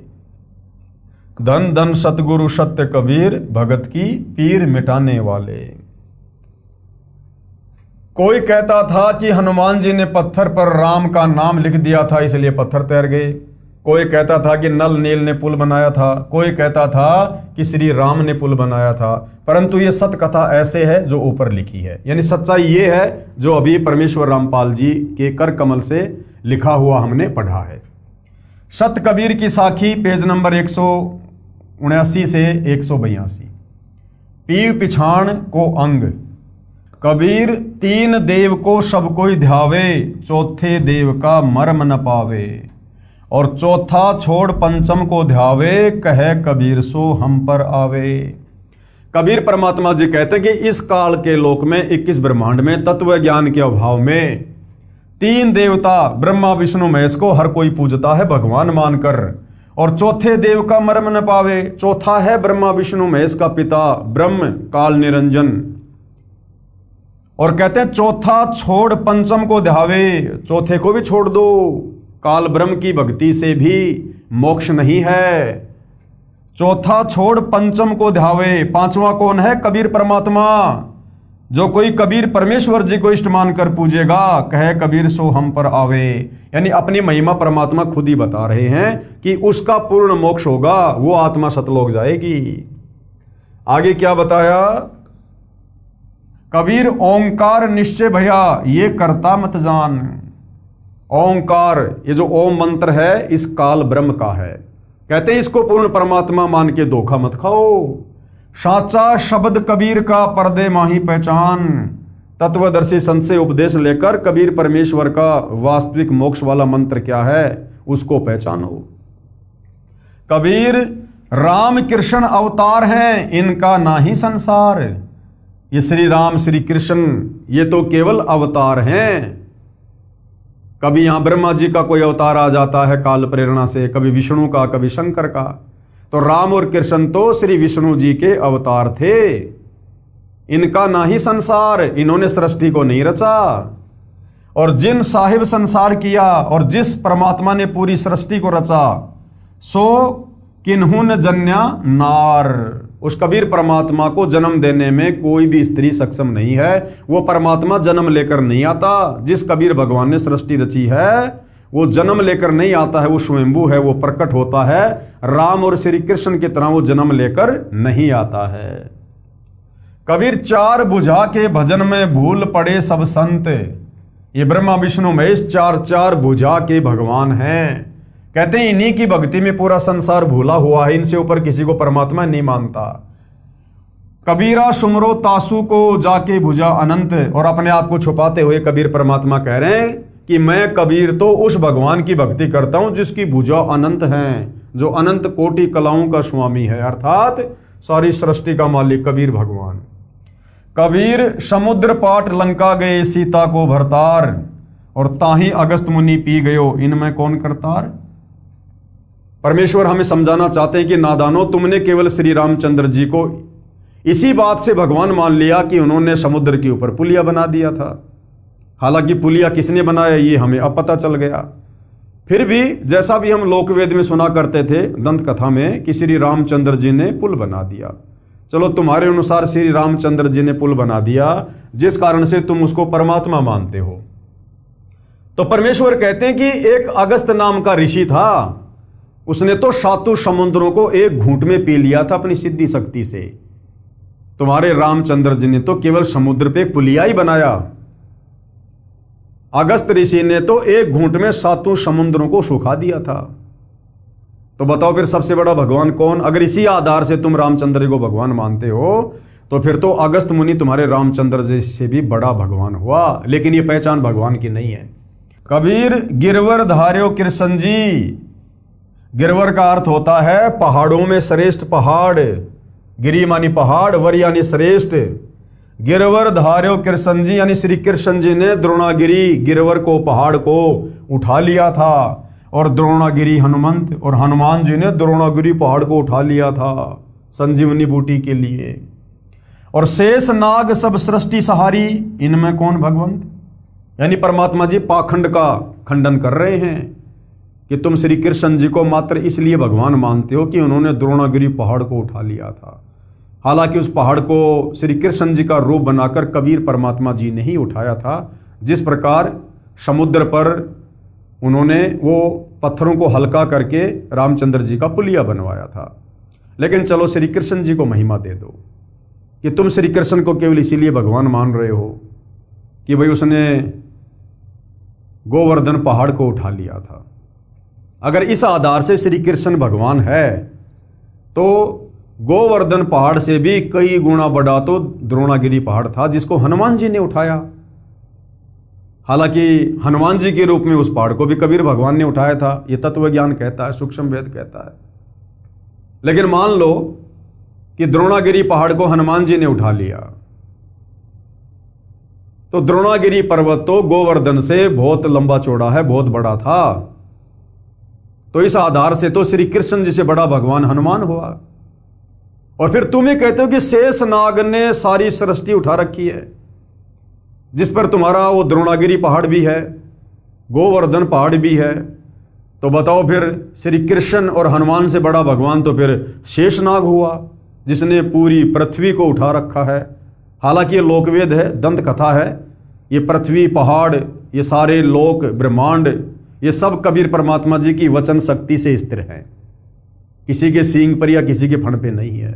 धन धन सतगुरु सत्य कबीर, भगत की पीर मिटाने वाले। कोई कहता था कि हनुमान जी ने पत्थर पर राम का नाम लिख दिया था इसलिए पत्थर तैर गए। कोई कहता था कि नल नील ने पुल बनाया था। कोई कहता था कि श्री राम ने पुल बनाया था। परंतु ये सत्य कथा ऐसे है जो ऊपर लिखी है, यानी सच्चाई ये है जो अभी परमेश्वर रामपाल जी के कर कमल से लिखा हुआ हमने पढ़ा है। सत कबीर की साखी, पेज नंबर 179 से 182। पीव पिछाण को अंग, कबीर तीन देव को सब कोई ध्यावे, चौथे देव का मर्म न पावे। और चौथा छोड़ पंचम को ध्यावे, कहे कबीर सो हम पर आवे। कबीर परमात्मा जी कहते हैं कि इस काल के लोक में 21 ब्रह्मांड में तत्व ज्ञान के अभाव में तीन देवता ब्रह्मा विष्णु महेश को हर कोई पूजता है भगवान मानकर, और चौथे देव का मर्म न पावे। चौथा है ब्रह्मा विष्णु महेश का पिता ब्रह्म काल निरंजन। और कहते हैं चौथा छोड़ पंचम को ध्यावे, चौथे को भी छोड़ दो, काल ब्रह्म की भक्ति से भी मोक्ष नहीं है। चौथा छोड़ पंचम को ध्यावे। पांचवा कौन है? कबीर परमात्मा। जो कोई कबीर परमेश्वर जी को इष्ट मानकर पूजेगा, कहे कबीर सो हम पर आवे। यानी अपनी महिमा परमात्मा खुद ही बता रहे हैं कि उसका पूर्ण मोक्ष होगा, वो आत्मा सतलोक जाएगी। आगे क्या बताया? कबीर ओंकार निश्चय भया, ये करता मत जान। ओंकार, ये जो ओम मंत्र है, इस काल ब्रह्म का है। कहते हैं इसको पूर्ण परमात्मा मान के धोखा मत खाओ। साचा शब्द कबीर का पर्दे माही पहचान। तत्वदर्शी संत से उपदेश लेकर कबीर परमेश्वर का वास्तविक मोक्ष वाला मंत्र क्या है उसको पहचानो। कबीर राम कृष्ण अवतार हैं, इनका ना ही संसार। ये श्री राम श्री कृष्ण ये तो केवल अवतार हैं। कभी यहां ब्रह्मा जी का कोई अवतार आ जाता है काल प्रेरणा से, कभी विष्णु का, कभी शंकर का। तो राम और कृष्ण तो श्री विष्णु जी के अवतार थे। इनका ना ही संसार, इन्होंने सृष्टि को नहीं रचा। और जिन साहिब संसार किया और जिस परमात्मा ने पूरी सृष्टि को रचा, सो किन्हुन जन्या नार। उस कबीर परमात्मा को जन्म देने में कोई भी स्त्री सक्षम नहीं है। वो परमात्मा जन्म लेकर नहीं आता। जिस कबीर भगवान ने सृष्टि रची है वो जन्म लेकर नहीं आता है, वो स्वयंभू है, वो प्रकट होता है। राम और श्री कृष्ण की तरह वो जन्म लेकर नहीं आता है। कबीर चार बुझा के भजन में भूल पड़े सब संत। ये ब्रह्मा विष्णु महेश चार चार बुझा के भगवान हैं। कहते हैं इन्हीं की भक्ति में पूरा संसार भूला हुआ है, इनसे ऊपर किसी को परमात्मा नहीं मानता। कबीरा सुमरो तासु को जाके भुजा अनंत। और अपने आप को छुपाते हुए कबीर परमात्मा कह रहे हैं कि मैं कबीर तो उस भगवान की भक्ति करता हूं जिसकी भुजा अनंत है, जो अनंत कोटि कलाओं का स्वामी है, अर्थात सारी सृष्टि का मालिक कबीर भगवान। कबीर समुद्र पाट लंका गए सीता को भरतार। और ताही अगस्त मुनि पी गयो इनमें कौन करतार। परमेश्वर हमें समझाना चाहते हैं कि नादानो, तुमने केवल श्री रामचंद्र जी को इसी बात से भगवान मान लिया कि उन्होंने समुद्र के ऊपर पुलिया बना दिया था। हालांकि पुलिया किसने बनाया ये हमें अब पता चल गया। फिर भी जैसा भी हम लोकवेद में सुना करते थे दंत कथा में कि श्री रामचंद्र जी ने पुल बना दिया। चलो तुम्हारे अनुसार श्री रामचंद्र जी ने पुल बना दिया जिस कारण से तुम उसको परमात्मा मानते हो। तो परमेश्वर कहते हैं कि एक अगस्त नाम का ऋषि था, उसने तो सातों समुद्रों को एक घूंट में पी लिया था अपनी सिद्धि शक्ति से। तुम्हारे रामचंद्र जी ने तो केवल समुद्र पे एक पुलिया ही बनाया। अगस्त ऋषि ने तो एक घूंट में सातों समुद्रों को सुखा दिया था। तो बताओ फिर सबसे बड़ा भगवान कौन। अगर इसी आधार से तुम रामचंद्र को भगवान मानते हो तो फिर तो अगस्त मुनि तुम्हारे रामचंद्र जी से भी बड़ा भगवान हुआ। लेकिन ये पहचान भगवान की नहीं है। कबीर गिरवर धार्यो कृष्ण जी। गिरवर का अर्थ होता है पहाड़ों में श्रेष्ठ पहाड़। गिरी मानी पहाड़, वर यानी श्रेष्ठ। गिरवर धार्यो कृष्ण जी यानी श्री कृष्ण जी ने द्रोणागिरी गिरवर को, पहाड़ को उठा लिया था। और द्रोणागिरी हनुमंत, और हनुमान जी ने द्रोणागिरी पहाड़ को उठा लिया था संजीवनी बूटी के लिए। और शेष नाग सब सृष्टि सहारी, इनमें कौन भगवंत। यानी परमात्मा जी पाखंड का खंडन कर रहे हैं कि तुम श्री कृष्ण जी को मात्र इसलिए भगवान मानते हो कि उन्होंने द्रोणागिरी पहाड़ को उठा लिया था। हालांकि उस पहाड़ को श्री कृष्ण जी का रूप बनाकर कबीर परमात्मा जी ने ही उठाया था। जिस प्रकार समुद्र पर उन्होंने वो पत्थरों को हल्का करके रामचंद्र जी का पुलिया बनवाया था। लेकिन चलो श्री कृष्ण जी को महिमा दे दो कि तुम श्री कृष्ण को केवल इसीलिए भगवान मान रहे हो कि भाई उसने गोवर्धन पहाड़ को उठा लिया था। अगर इस आधार से श्री कृष्ण भगवान है तो गोवर्धन पहाड़ से भी कई गुना बड़ा तो द्रोणागिरी पहाड़ था जिसको हनुमान जी ने उठाया। हालांकि हनुमान जी के रूप में उस पहाड़ को भी कबीर भगवान ने उठाया था, यह तत्व ज्ञान कहता है, सूक्ष्म वेद कहता है। लेकिन मान लो कि द्रोणागिरी पहाड़ को हनुमान जी ने उठा लिया तो द्रोणागिरी पर्वत तो गोवर्धन से बहुत लंबा चौड़ा है, बहुत बड़ा था। तो इस आधार से तो श्री कृष्ण जी से बड़ा भगवान हनुमान हुआ। और फिर तुम ही कहते हो कि शेष नाग ने सारी सृष्टि उठा रखी है, जिस पर तुम्हारा वो द्रोणागिरी पहाड़ भी है, गोवर्धन पहाड़ भी है। तो बताओ फिर श्री कृष्ण और हनुमान से बड़ा भगवान तो फिर शेष नाग हुआ जिसने पूरी पृथ्वी को उठा रखा है। हालांकि ये लोकवेद है, दंत कथा है। ये पृथ्वी, पहाड़, ये सारे लोक, ब्रह्मांड, ये सब कबीर परमात्मा जी की वचन शक्ति से स्थिर है, किसी के सींग पर या किसी के फण पे नहीं है।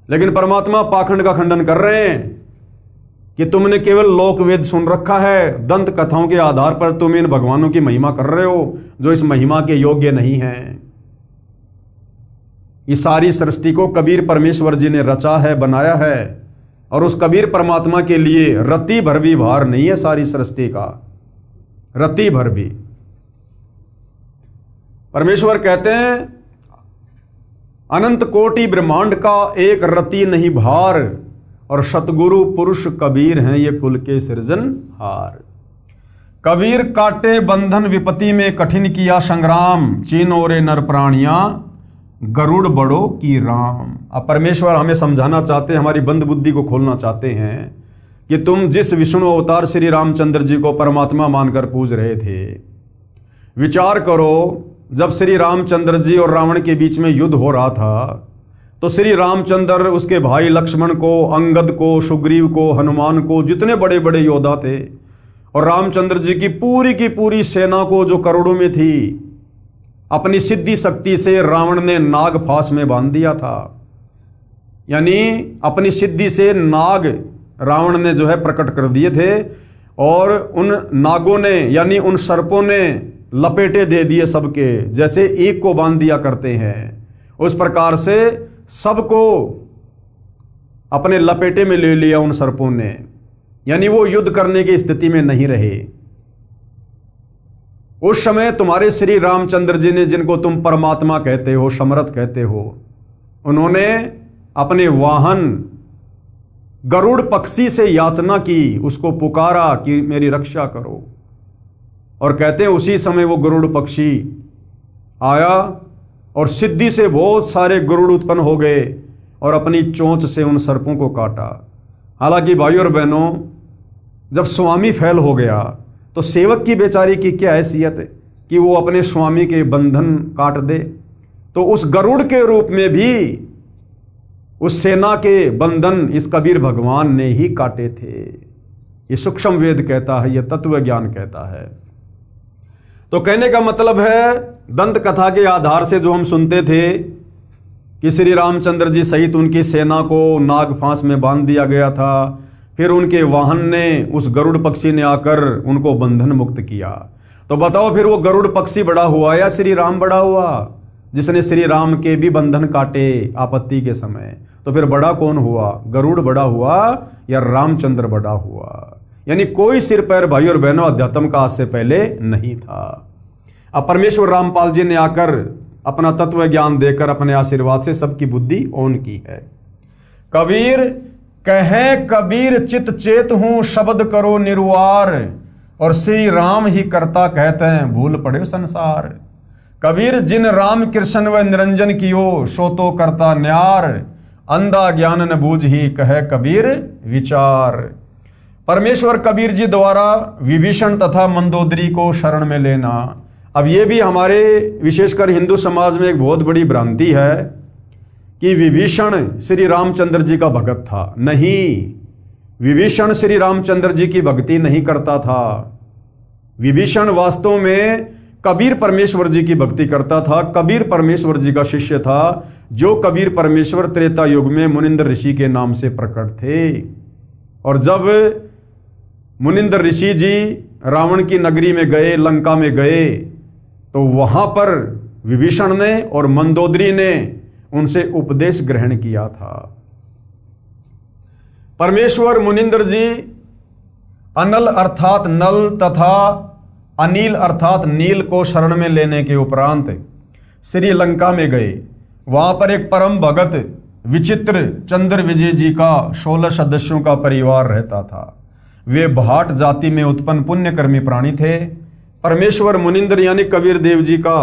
लेकिन परमात्मा पाखंड का खंडन कर रहे हैं कि तुमने केवल लोकवेद सुन रखा है, दंत कथाओं के आधार पर तुम इन भगवानों की महिमा कर रहे हो जो इस महिमा के योग्य नहीं है। इस सारी सृष्टि को कबीर परमेश्वर जी ने रचा है, बनाया है। और उस कबीर परमात्मा के लिए रत्ती भर भी भार नहीं है सारी सृष्टि का, रत्ती भर भी। परमेश्वर कहते हैं अनंत कोटि ब्रह्मांड का एक रत्ती नहीं भार। और सतगुरु पुरुष कबीर हैं ये कुल के सृजनहार। कबीर काटे बंधन विपत्ति में कठिन किया संग्राम, चीन ओरे नर प्राणियां गरुड़ बड़ो की राम। अब परमेश्वर हमें समझाना चाहते हैं, हमारी बंद बुद्धि को खोलना चाहते हैं कि तुम जिस विष्णु अवतार श्री रामचंद्र जी को परमात्मा मानकर पूज रहे थे, विचार करो जब श्री रामचंद्र जी और रावण के बीच में युद्ध हो रहा था तो श्री रामचंद्र उसके भाई लक्ष्मण को, अंगद को, सुग्रीव को, हनुमान को, जितने बड़े बड़े योद्धा थे, और रामचंद्र जी की पूरी सेना को जो करोड़ों में थी, अपनी सिद्धि शक्ति से रावण ने नाग फांस में बांध दिया था। यानी अपनी सिद्धि से नाग रावण ने जो है प्रकट कर दिए थे, और उन नागों ने यानी उन सर्पों ने लपेटे दे दिए सबके, जैसे एक को बांध दिया करते हैं उस प्रकार से सबको अपने लपेटे में ले लिया उन सर्पों ने। यानी वो युद्ध करने की स्थिति में नहीं रहे। उस समय तुम्हारे श्री रामचंद्र जी ने, जिनको तुम परमात्मा कहते हो, समर्थ कहते हो, उन्होंने अपने वाहन गरुड़ पक्षी से याचना की, उसको पुकारा कि मेरी रक्षा करो। और कहते हैं उसी समय वो गरुड़ पक्षी आया और सिद्धि से बहुत सारे गरुड़ उत्पन्न हो गए और अपनी चोंच से उन सर्पों को काटा। हालांकि भाइयों और बहनों, जब स्वामी फैल हो गया तो सेवक की बेचारी की क्या हैसियत है कि वो अपने स्वामी के बंधन काट दे। तो उस गरुड़ के रूप में भी उस सेना के बंधन इस कबीर भगवान ने ही काटे थे। ये सूक्ष्म वेद कहता है, ये तत्व ज्ञान कहता है। तो कहने का मतलब है, दंत कथा के आधार से जो हम सुनते थे कि श्री रामचंद्र जी सहित उनकी सेना को नाग फांस में बांध दिया गया था, फिर उनके वाहन ने, उस गरुड़ पक्षी ने आकर उनको बंधन मुक्त किया। तो बताओ फिर वो गरुड़ पक्षी बड़ा हुआ या श्री राम बड़ा हुआ, जिसने श्री राम के भी बंधन काटे आपत्ति के समय? तो फिर बड़ा कौन हुआ, गरुड़ बड़ा हुआ या रामचंद्र बड़ा हुआ? यानी कोई सिर पैर भाई और बहनों अध्यात्म का आज से पहले नहीं था। अब परमेश्वर रामपाल जी ने आकर अपना तत्व ज्ञान देकर अपने आशीर्वाद से सबकी बुद्धि ऑन की है। कबीर कहे कबीर चित चेत हूं शब्द करो निर्वार, और श्री राम ही करता कहते हैं भूल पड़े संसार। कबीर जिन राम कृष्ण व निरंजन कियो सो तो करता न्यार, अंधा ज्ञान न बूझ ही कहे कबीर विचार। परमेश्वर कबीर जी द्वारा विभीषण तथा मंदोदरी को शरण में लेना, अब ये भी हमारे विशेषकर हिंदू समाज में एक बहुत बड़ी भ्रांति है कि विभीषण श्री रामचंद्र जी का भगत था। नहीं, विभीषण श्री रामचंद्र जी की भक्ति नहीं करता था। विभीषण वास्तव में कबीर परमेश्वर जी की भक्ति करता था। कबीर परमेश्वर जी का शिष्य था, जो कबीर परमेश्वर त्रेता युग में मुनिंद्र ऋषि के नाम से प्रकट थे। और जब मुनिंद्र ऋषि जी रावण की नगरी में गए, लंका में गए, तो वहां पर विभीषण ने और मंदोदरी ने उनसे उपदेश ग्रहण किया था। परमेश्वर मुनिंद्र जी अनल अर्थात नल तथा अनिल अर्थात नील को शरण में लेने के उपरांत श्रीलंका में गए। वहां पर एक परम भगत विचित्र चंद्र विजय जी का 16 सदस्यों का परिवार रहता था। वे भाट जाति में उत्पन्न पुण्यकर्मी प्राणी थे। परमेश्वर मुनिंद्र यानी कबीर देव जी का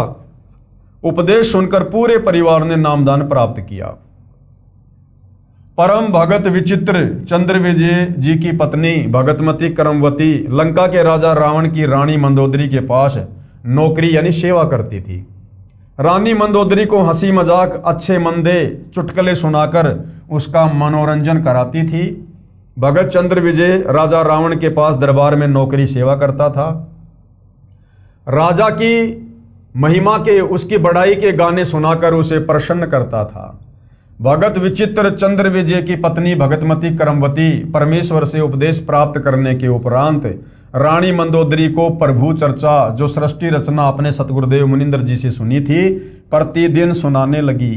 उपदेश सुनकर पूरे परिवार ने नामदान प्राप्त किया। परम भगत विचित्र चंद्र विजय जी की पत्नी भगतमती करमवती लंका के राजा रावण की रानी मंदोदरी के पास नौकरी यानी सेवा करती थी। रानी मंदोदरी को हंसी मजाक, अच्छे मंदे चुटकुले सुनाकर उसका मनोरंजन कराती थी। भगत चंद्र विजय राजा रावण के पास दरबार में नौकरी सेवा करता था। राजा की महिमा के, उसकी बड़ाई के गाने सुनाकर उसे प्रसन्न करता था। भगत विचित्र चंद्र विजय की पत्नी भगतमती करमवती परमेश्वर से उपदेश प्राप्त करने के उपरांत रानी मंदोदरी को प्रभु चर्चा जो सृष्टि रचना अपने सतगुरुदेव मुनिंद्र जी से सुनी थी, प्रतिदिन सुनाने लगी।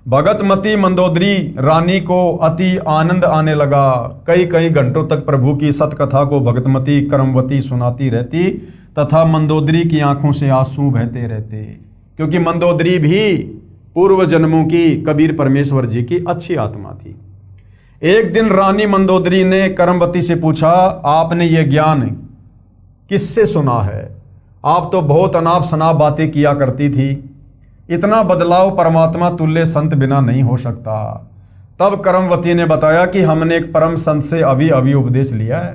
भगतमती मंदोदरी रानी को अति आनंद आने लगा। कई कई घंटों तक प्रभु की सतकथा को भगतमती करमवती सुनाती रहती तथा मंदोदरी की आंखों से आंसू बहते रहते, क्योंकि मंदोदरी भी पूर्व जन्मों की कबीर परमेश्वर जी की अच्छी आत्मा थी। एक दिन रानी मंदोदरी ने करमवती से पूछा, आपने ये ज्ञान किससे सुना है? आप तो बहुत अनाप शनाप बातें किया करती थी। इतना बदलाव परमात्मा तुल्य संत बिना नहीं हो सकता। तब करमवती ने बताया कि हमने एक परम संत से अभी अभी उपदेश लिया है।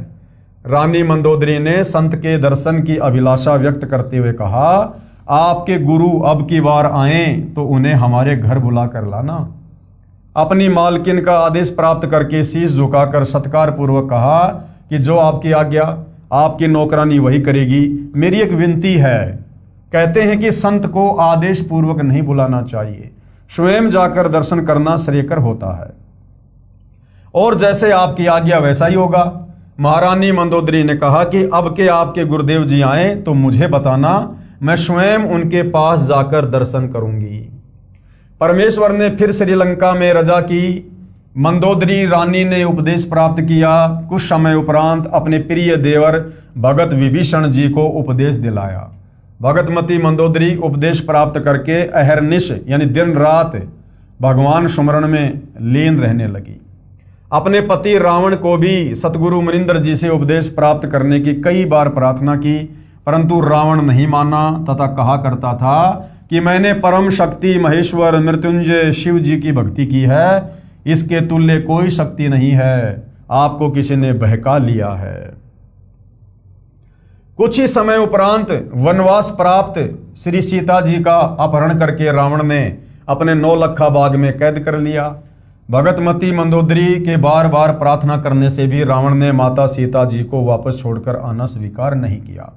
रानी मंदोदरी ने संत के दर्शन की अभिलाषा व्यक्त करते हुए कहा, आपके गुरु अब की बार आएं तो उन्हें हमारे घर बुला कर लाना। अपनी मालकिन का आदेश प्राप्त करके शीश झुकाकर सत्कार पूर्वक कहा कि जो आपकी आज्ञा, आपकी नौकरानी वही करेगी। मेरी एक विनती है, कहते हैं कि संत को आदेश पूर्वक नहीं बुलाना चाहिए, स्वयं जाकर दर्शन करना श्रेयकर होता है। और जैसे आपकी आज्ञा वैसा ही होगा। महारानी मंदोदरी ने कहा कि अब के आपके गुरुदेव जी आए तो मुझे बताना, मैं स्वयं उनके पास जाकर दर्शन करूंगी। परमेश्वर ने फिर श्रीलंका में रजा की। मंदोदरी रानी ने उपदेश प्राप्त किया। कुछ समय उपरांत अपने प्रिय देवर भगत विभीषण जी को उपदेश दिलाया। भगतमती मंदोदरी उपदेश प्राप्त करके अहरनिश यानी दिन रात भगवान सुमरण में लीन रहने लगी। अपने पति रावण को भी सतगुरु मुनिंदर जी से उपदेश प्राप्त करने की कई बार प्रार्थना की, परंतु रावण नहीं माना तथा कहा करता था कि मैंने परम शक्ति महेश्वर मृत्युंजय शिव जी की भक्ति की है, इसके तुल्य कोई शक्ति नहीं है, आपको किसी ने बहका लिया है। कुछ ही समय उपरांत वनवास प्राप्त श्री सीता जी का अपहरण करके रावण ने अपने नौलखा बाग में कैद कर लिया। भगतमती मंदोदरी के बार बार प्रार्थना करने से भी रावण ने माता सीता जी को वापस छोड़कर आना स्वीकार नहीं किया।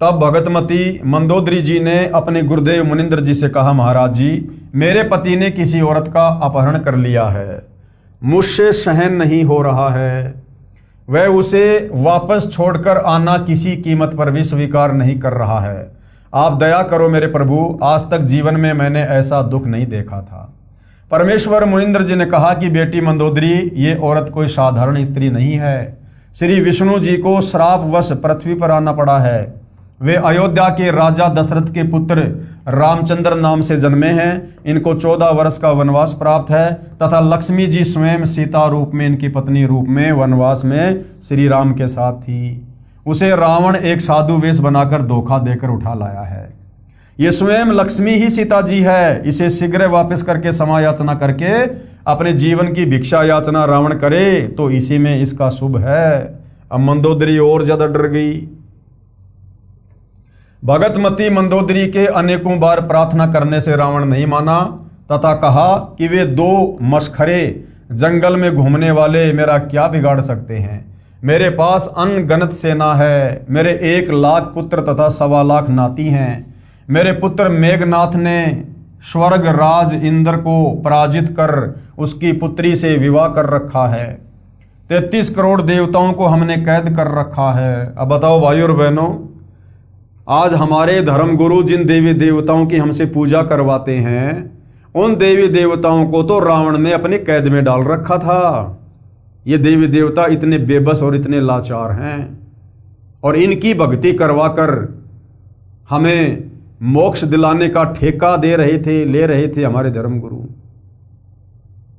तब भगतमती मंदोदरी जी ने अपने गुरुदेव मुनिंदर जी से कहा, महाराज जी, मेरे पति ने किसी औरत का अपहरण कर लिया है, मुझसे सहन नहीं हो रहा है। वह उसे वापस छोड़कर आना किसी कीमत पर भी स्वीकार नहीं कर रहा है। आप दया करो मेरे प्रभु, आज तक जीवन में मैंने ऐसा दुख नहीं देखा था। परमेश्वर मुनिंदर जी ने कहा कि बेटी मंदोदरी, ये औरत कोई साधारण स्त्री नहीं है। श्री विष्णु जी को श्रापवश पृथ्वी पर आना पड़ा है। वे अयोध्या के राजा दशरथ के पुत्र रामचंद्र नाम से जन्मे हैं। इनको 14 वर्ष का वनवास प्राप्त है तथा लक्ष्मी जी स्वयं सीता रूप में, इनकी पत्नी रूप में वनवास में श्री राम के साथ थी। उसे रावण एक साधु वेश बनाकर धोखा देकर उठा लाया है। ये स्वयं लक्ष्मी ही सीता जी है। इसे शीघ्र वापस करके क्षमा याचना करके अपने जीवन की भिक्षा याचना रावण करे तो इसी में इसका शुभ है। अब मंदोदरी और ज्यादा डर गई। भगतमती मंदोदरी के अनेकों बार प्रार्थना करने से रावण नहीं माना तथा कहा कि वे 2 मशखरे जंगल में घूमने वाले मेरा क्या बिगाड़ सकते हैं। मेरे पास अनगनत सेना है। मेरे 1 लाख पुत्र तथा 1.25 लाख नाती हैं। मेरे पुत्र मेघनाथ ने स्वर्ग राज इंद्र को पराजित कर उसकी पुत्री से विवाह कर रखा है। 33 करोड़ देवताओं को हमने कैद कर रखा है। अब बताओ भाई और बहनों, आज हमारे धर्मगुरु जिन देवी देवताओं की हमसे पूजा करवाते हैं, उन देवी देवताओं को तो रावण ने अपनी कैद में डाल रखा था। ये देवी देवता इतने बेबस और इतने लाचार हैं और इनकी भक्ति करवाकर हमें मोक्ष दिलाने का ठेका ले रहे थे हमारे धर्मगुरु।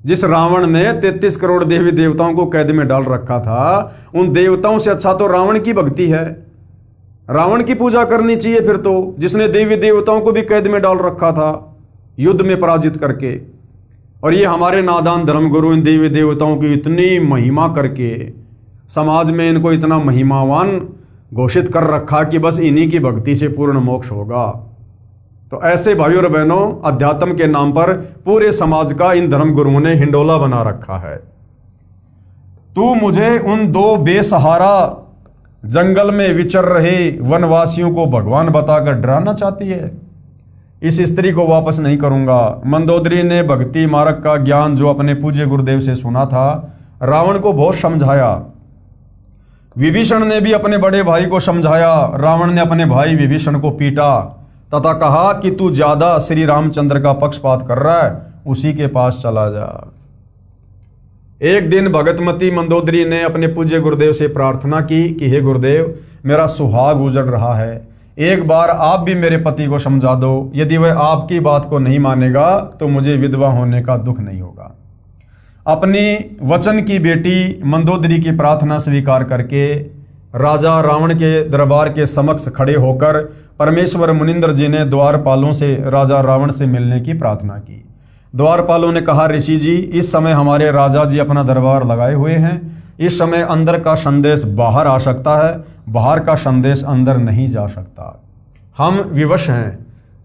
जिस रावण ने 33 करोड़ देवी देवताओं को कैद में डाल रखा था, उन देवताओं से अच्छा तो रावण की भक्ति है। रावण की पूजा करनी चाहिए फिर तो, जिसने देवी देवताओं को भी कैद में डाल रखा था युद्ध में पराजित करके। और ये हमारे नादान धर्मगुरु इन देवी देवताओं की इतनी महिमा करके समाज में इनको इतना महिमावान घोषित कर रखा कि बस इन्हीं की भक्ति से पूर्ण मोक्ष होगा। तो ऐसे भाइयों और बहनों, अध्यात्म के नाम पर पूरे समाज का इन धर्मगुरुओं ने हिंडोला बना रखा है। तू मुझे उन 2 बेसहारा जंगल में विचर रहे वनवासियों को भगवान बताकर डराना चाहती है। इस स्त्री को वापस नहीं करूंगा। मंदोदरी ने भक्ति मार्ग का ज्ञान जो अपने पूज्य गुरुदेव से सुना था, रावण को बहुत समझाया। विभीषण ने भी अपने बड़े भाई को समझाया। रावण ने अपने भाई विभीषण को पीटा तथा कहा कि तू ज्यादा श्री रामचंद्र का पक्षपात कर रहा है, उसी के पास चला जा। एक दिन भगतमती मंदोदरी ने अपने पूज्य गुरुदेव से प्रार्थना की कि हे गुरुदेव, मेरा सुहाग उजड़ रहा है, एक बार आप भी मेरे पति को समझा दो। यदि वह आपकी बात को नहीं मानेगा तो मुझे विधवा होने का दुख नहीं होगा। अपनी वचन की बेटी मंदोदरी की प्रार्थना स्वीकार करके राजा रावण के दरबार के समक्ष खड़े होकर परमेश्वर मुनिंद्र जी ने द्वारपालों से राजा रावण से मिलने की प्रार्थना की। द्वारपालों ने कहा, ऋषि जी, इस समय हमारे राजा जी अपना दरबार लगाए हुए हैं। इस समय अंदर का संदेश बाहर आ सकता है, बाहर का संदेश अंदर नहीं जा सकता। हम विवश हैं।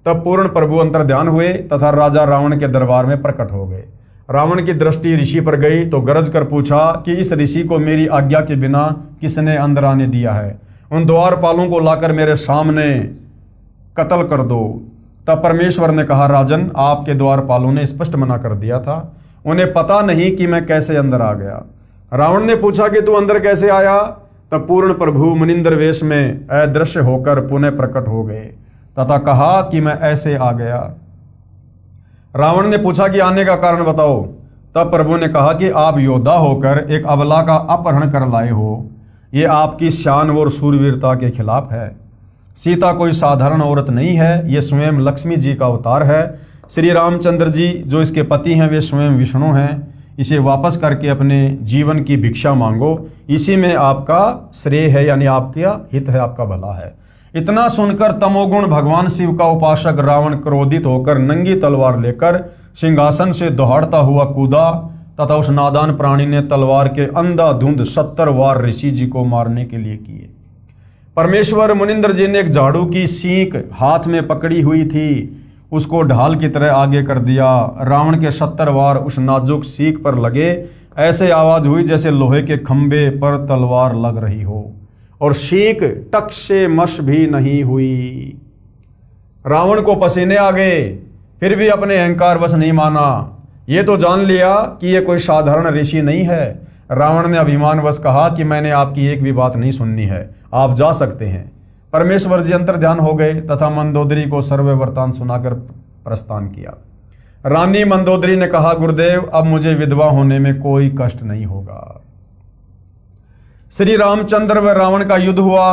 तब पूर्ण प्रभु अंतर्ध्यान हुए तथा राजा रावण के दरबार में प्रकट हो गए। रावण की दृष्टि ऋषि पर गई तो गरज कर पूछा कि इस ऋषि को मेरी आज्ञा के बिना किसने अंदर आने दिया है? उन द्वारपालों को लाकर मेरे सामने कत्ल कर दो। तब परमेश्वर ने कहा, राजन, आपके द्वारपालों ने स्पष्ट मना कर दिया था। उन्हें पता नहीं कि मैं कैसे अंदर आ गया। रावण ने पूछा कि तू अंदर कैसे आया? तब पूर्ण प्रभु मुनिंद्र वेश में अदृश्य होकर पुनः प्रकट हो गए तथा कहा कि मैं ऐसे आ गया। रावण ने पूछा कि आने का कारण बताओ। तब प्रभु ने कहा कि आप योद्धा होकर एक अबला का अपहरण कर लाए हो। ये आपकी शान और शूरवीरता के खिलाफ है। सीता कोई साधारण औरत नहीं है, ये स्वयं लक्ष्मी जी का अवतार है। श्री रामचंद्र जी जो इसके पति हैं वे स्वयं विष्णु हैं। इसे वापस करके अपने जीवन की भिक्षा मांगो, इसी में आपका श्रेय है, यानी आपका हित है, आपका भला है। इतना सुनकर तमोगुण भगवान शिव का उपासक रावण क्रोधित होकर नंगी तलवार लेकर सिंहासन से दौड़ता हुआ कूदा तथा उस नादान प्राणी ने तलवार के अंधाधुंध 70 वार ऋषि जी को मारने के लिए किए। परमेश्वर मुनिंद्र जी ने एक झाड़ू की सींक हाथ में पकड़ी हुई थी, उसको ढाल की तरह आगे कर दिया। रावण के 70 वार उस नाजुक सींक पर लगे। ऐसे आवाज हुई जैसे लोहे के खंभे पर तलवार लग रही हो, और सींक टक से मश भी नहीं हुई। रावण को पसीने आ गए, फिर भी अपने अहंकार वश नहीं माना। ये तो जान लिया कि ये कोई साधारण ऋषि नहीं है। रावण ने अभिमान वश कहा कि मैंने आपकी एक भी बात नहीं सुननी है, आप जा सकते हैं। परमेश्वर जी अंतर्ध्यान हो गए तथा मंदोदरी को सर्व वृत्तांत सुनाकर प्रस्थान किया। रानी मंदोदरी ने कहा, गुरुदेव, अब मुझे विधवा होने में कोई कष्ट नहीं होगा। श्री रामचंद्र व रावण का युद्ध हुआ,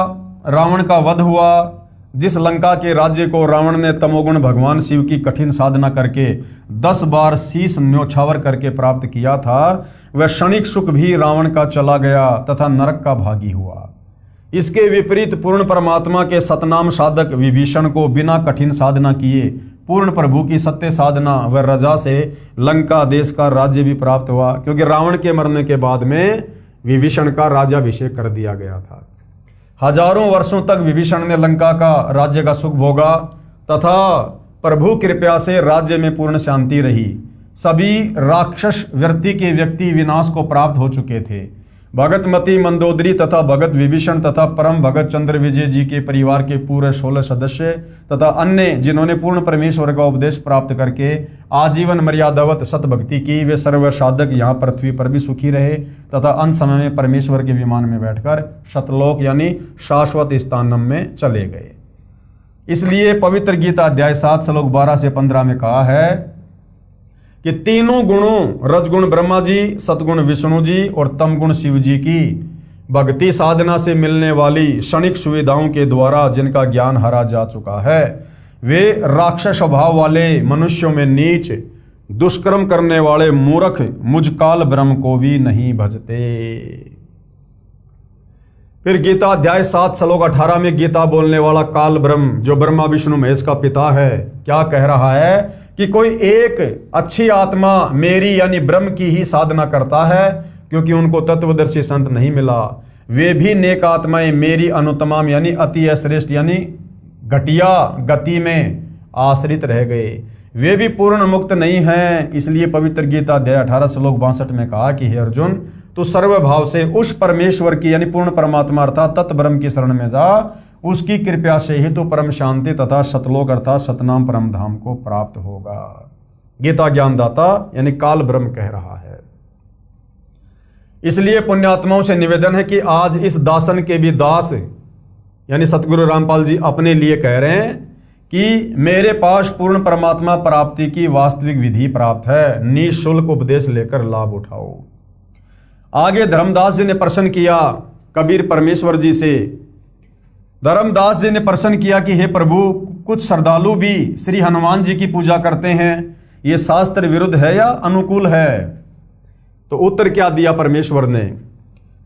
रावण का वध हुआ। जिस लंका के राज्य को रावण ने तमोगुण भगवान शिव की कठिन साधना करके 10 बार शीश न्योछावर करके प्राप्त किया था, वह क्षणिक सुख भी रावण का चला गया तथा नरक का भागी हुआ। इसके विपरीत पूर्ण परमात्मा के सतनाम साधक विभीषण को बिना कठिन साधना किए पूर्ण प्रभु की सत्य साधना व रजा से लंका देश का राज्य भी प्राप्त हुआ, क्योंकि रावण के मरने के बाद में विभीषण का राज्याभिषेक कर दिया गया था। हजारों वर्षों तक विभीषण ने लंका का राज्य का सुख भोगा तथा प्रभु कृपया से राज्य में पूर्ण शांति रही। सभी राक्षस व्यक्ति विनाश को प्राप्त हो चुके थे। भगतमती मंदोदरी तथा भगत विभीषण तथा परम भगत चंद्र विजय जी के परिवार के पूरे 16 सदस्य तथा अन्य जिन्होंने पूर्ण परमेश्वर का उपदेश प्राप्त करके आजीवन मर्यादावत सतभक्ति की, वे सर्व साधक यहाँ पृथ्वी पर भी सुखी रहे तथा अंत समय में परमेश्वर के विमान में बैठकर सतलोक यानी शाश्वत स्थानम में चले गए। इसलिए पवित्र गीता अध्याय 7 श्लोक 12 से 15 में कहा है कि तीनों गुणों रजगुण ब्रह्मा जी, सतगुण विष्णु जी और तमगुण शिव जी की भक्ति साधना से मिलने वाली क्षणिक सुविधाओं के द्वारा जिनका ज्ञान हरा जा चुका है, वे राक्षस स्वभाव वाले मनुष्यों में नीच दुष्कर्म करने वाले मूर्ख मुझकाल ब्रह्म को भी नहीं भजते। फिर गीता अध्याय 7 श्लोक 18 में गीता बोलने वाला काल ब्रह्म जो ब्रह्मा विष्णु महेश का पिता है, क्या कह रहा है कि कोई एक अच्छी आत्मा मेरी यानी ब्रह्म की ही साधना करता है, क्योंकि उनको तत्वदर्शी संत नहीं मिला। वे भी नेक आत्माएं मेरी अनुत्तम यानी अति श्रेष्ठ यानी घटिया गति में आश्रित रह गए। वे भी पूर्ण मुक्त नहीं हैं। इसलिए पवित्र गीता अध्याय 18 श्लोक 62 में कहा कि हे अर्जुन, तू सर्वभाव से उस परमेश्वर की यानी पूर्ण परमात्मा अर्थात तत् ब्रह्म की शरण में जा। उसकी कृपा से ही तो परम शांति तथा सतलोक अर्थात सतनाम परम धाम को प्राप्त होगा। गीता ज्ञानदाता यानी काल ब्रह्म कह रहा है। इसलिए पुण्यात्माओं से निवेदन है कि आज इस दासन के भी दास यानी सतगुरु रामपाल जी अपने लिए कह रहे हैं कि मेरे पास पूर्ण परमात्मा प्राप्ति की वास्तविक विधि प्राप्त है, निःशुल्क उपदेश लेकर लाभ उठाओ। आगे धर्मदास जी ने प्रश्न किया कबीर परमेश्वर जी से। धर्मदास जी ने प्रश्न किया कि हे प्रभु, कुछ श्रद्धालु भी श्री हनुमान जी की पूजा करते हैं, ये शास्त्र विरुद्ध है या अनुकूल है? तो उत्तर क्या दिया परमेश्वर ने?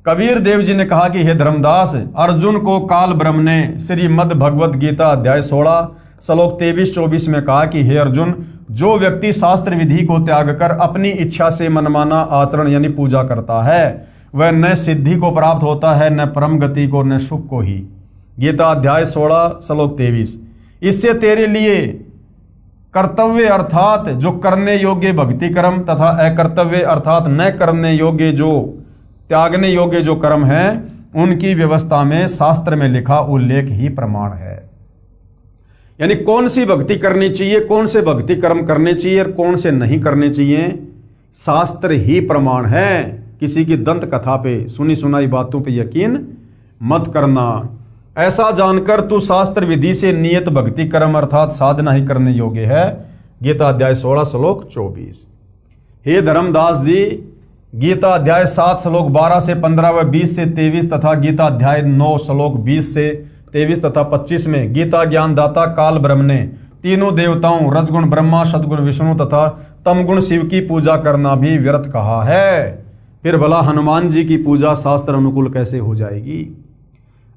कबीर देव जी ने कहा कि हे धर्मदास, अर्जुन को काल ब्रह्म ने श्रीमद् भगवत गीता अध्याय 16 श्लोक 23-24 में कहा कि हे अर्जुन, जो व्यक्ति शास्त्र विधि को त्याग कर अपनी इच्छा से मनमाना आचरण यानी पूजा करता है, वह न सिद्धि को प्राप्त होता है, न परम गति को, न सुख को ही। गीता अध्याय 16 श्लोक 23। इससे तेरे लिए कर्तव्य अर्थात जो करने योग्य भक्ति कर्म तथा अकर्तव्य अर्थात न करने योग्य जो त्यागने योग्य जो कर्म है, उनकी व्यवस्था में शास्त्र में लिखा उल्लेख ही प्रमाण है। यानी कौन सी भक्ति करनी चाहिए, कौन से भक्ति कर्म करने चाहिए और कौन से नहीं करने चाहिए, शास्त्र ही प्रमाण है। किसी की दंत कथा पे, सुनी सुनाई बातों पे यकीन मत करना। ऐसा जानकर तू शास्त्र विधि से नियत भक्ति कर्म अर्थात साधना ही करने योग्य है। गीता अध्याय 16 श्लोक 24। हे धर्मदास जी, गीता अध्याय 7 श्लोक 12 से 15 व 20 से 23 तथा गीता अध्याय 9 श्लोक 20 से 23 तथा 25 में गीता ज्ञानदाता काल ब्रह्म ने तीनों देवताओं रजगुण ब्रह्मा, सदगुण विष्णु तथा तमगुण शिव की पूजा करना भी व्यर्थ कहा है। फिर भला हनुमान जी की पूजा शास्त्र अनुकूल कैसे हो जाएगी?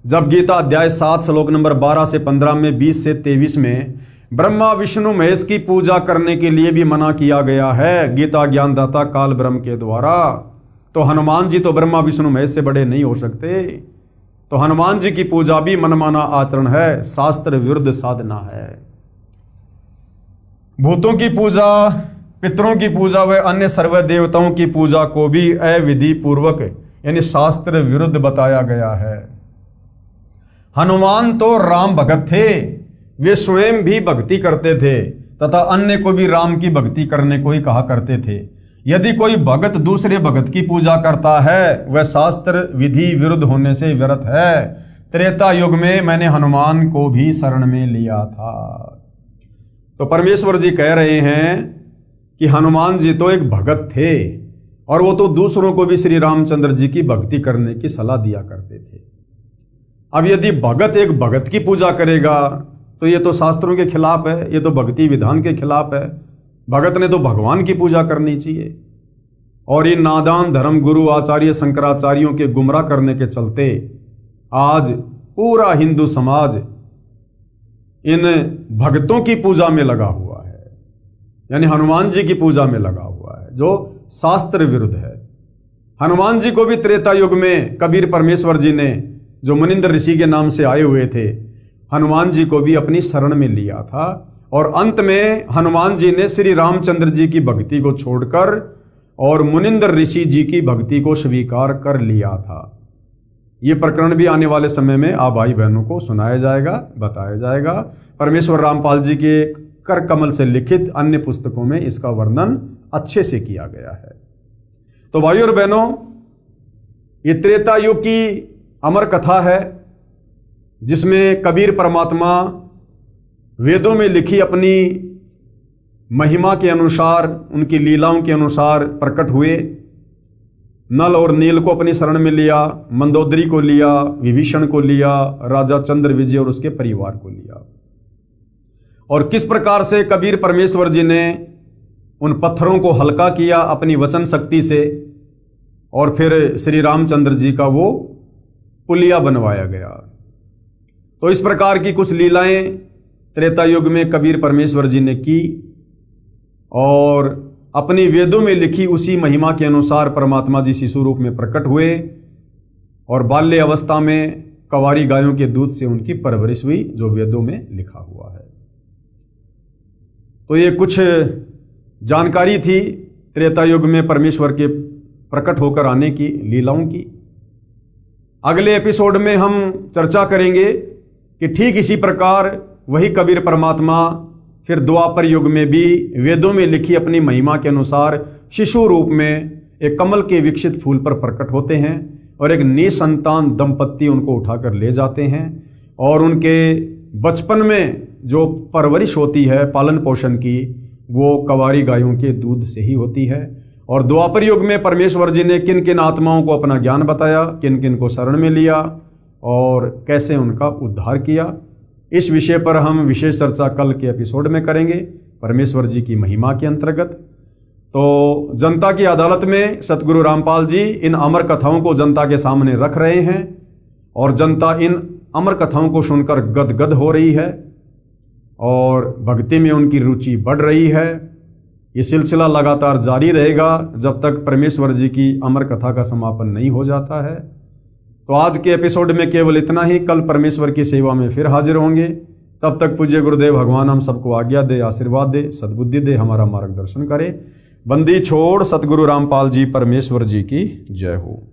जब गीता अध्याय 7 श्लोक नंबर 12 से 15 में 20 से 23 में ब्रह्मा विष्णु महेश की पूजा करने के लिए भी मना किया गया है गीता ज्ञानदाता काल ब्रह्म के द्वारा, तो हनुमान जी तो ब्रह्मा विष्णु महेश से बड़े नहीं हो सकते। तो हनुमान जी की पूजा भी मनमाना आचरण है, शास्त्र विरुद्ध साधना है। भूतों की पूजा, पितरों की पूजा व अन्य सर्व देवताओं की पूजा को भी अविधि पूर्वक यानी शास्त्र विरुद्ध बताया गया है। हनुमान तो राम भगत थे, वे स्वयं भी भक्ति करते थे तथा अन्य को भी राम की भक्ति करने को ही कहा करते थे। यदि कोई भगत दूसरे भगत की पूजा करता है, वह शास्त्र विधि विरुद्ध होने से व्यर्थ है। त्रेता युग में मैंने हनुमान को भी शरण में लिया था। तो परमेश्वर जी कह रहे हैं कि हनुमान जी तो एक भगत थे और वो तो दूसरों को भी श्री रामचंद्र जी की भक्ति करने की सलाह दिया करते थे। अब यदि भगत एक भगत की पूजा करेगा तो ये तो शास्त्रों के खिलाफ है, ये तो भक्ति विधान के खिलाफ है। भगत ने तो भगवान की पूजा करनी चाहिए। और इन नादान धर्म गुरु आचार्य शंकराचार्यों के गुमराह करने के चलते आज पूरा हिंदू समाज इन भक्तों की पूजा में लगा हुआ है, यानी हनुमान जी की पूजा में लगा हुआ है, जो शास्त्र विरुद्ध है। हनुमान जी को भी त्रेता युग में कबीर परमेश्वर जी ने, जो मुनिंद्र ऋषि के नाम से आए हुए थे, हनुमान जी को भी अपनी शरण में लिया था। और अंत में हनुमान जी ने श्री रामचंद्र जी की भक्ति को छोड़कर और मुनिंद्र ऋषि जी की भक्ति को स्वीकार कर लिया था। ये प्रकरण भी आने वाले समय में आप भाई बहनों को सुनाया जाएगा, बताया जाएगा। परमेश्वर रामपाल जी के कर कमल से लिखित अन्य पुस्तकों में इसका वर्णन अच्छे से किया गया है। तो भाइयों और बहनों, ये त्रेता युग की अमर कथा है जिसमें कबीर परमात्मा वेदों में लिखी अपनी महिमा के अनुसार, उनकी लीलाओं के अनुसार प्रकट हुए। नल और नील को अपनी शरण में लिया, मंदोदरी को लिया, विभीषण को लिया, राजा चंद्र विजय और उसके परिवार को लिया। और किस प्रकार से कबीर परमेश्वर जी ने उन पत्थरों को हल्का किया अपनी वचन शक्ति से, और फिर श्री रामचंद्र जी का वो पुलिया बनवाया गया। तो इस प्रकार की कुछ लीलाएं त्रेता युग में कबीर परमेश्वर जी ने की और अपनी वेदों में लिखी उसी महिमा के अनुसार परमात्मा जी शिशु रूप में प्रकट हुए और बाल्य अवस्था में कवारी गायों के दूध से उनकी परवरिश हुई, जो वेदों में लिखा हुआ है। तो ये कुछ जानकारी थी त्रेता युग में परमेश्वर के प्रकट होकर आने की लीलाओं की। अगले एपिसोड में हम चर्चा करेंगे कि ठीक इसी प्रकार वही कबीर परमात्मा फिर द्वापर युग में भी वेदों में लिखी अपनी महिमा के अनुसार शिशु रूप में एक कमल के विकसित फूल पर प्रकट होते हैं और एक निसंतान दंपत्ति उनको उठाकर ले जाते हैं और उनके बचपन में जो परवरिश होती है पालन पोषण की, वो कवारी गायों के दूध से ही होती है। और द्वापर युग में परमेश्वर जी ने किन किन आत्माओं को अपना ज्ञान बताया, किन किन को शरण में लिया और कैसे उनका उद्धार किया, इस विषय पर हम विशेष चर्चा कल के एपिसोड में करेंगे परमेश्वर जी की महिमा के अंतर्गत। तो जनता की अदालत में सतगुरु रामपाल जी इन अमर कथाओं को जनता के सामने रख रहे हैं और जनता इन अमर कथाओं को सुनकर गदगद हो रही है और भक्ति में उनकी रुचि बढ़ रही है। ये सिलसिला लगातार जारी रहेगा जब तक परमेश्वर जी की अमर कथा का समापन नहीं हो जाता है। तो आज के एपिसोड में केवल इतना ही। कल परमेश्वर की सेवा में फिर हाजिर होंगे। तब तक पूज्य गुरुदेव भगवान हम सबको आज्ञा दे, आशीर्वाद दे, सद्बुद्धि दे, हमारा मार्गदर्शन करे। बंदी छोड़ सतगुरु रामपाल जी परमेश्वर जी की जय हो।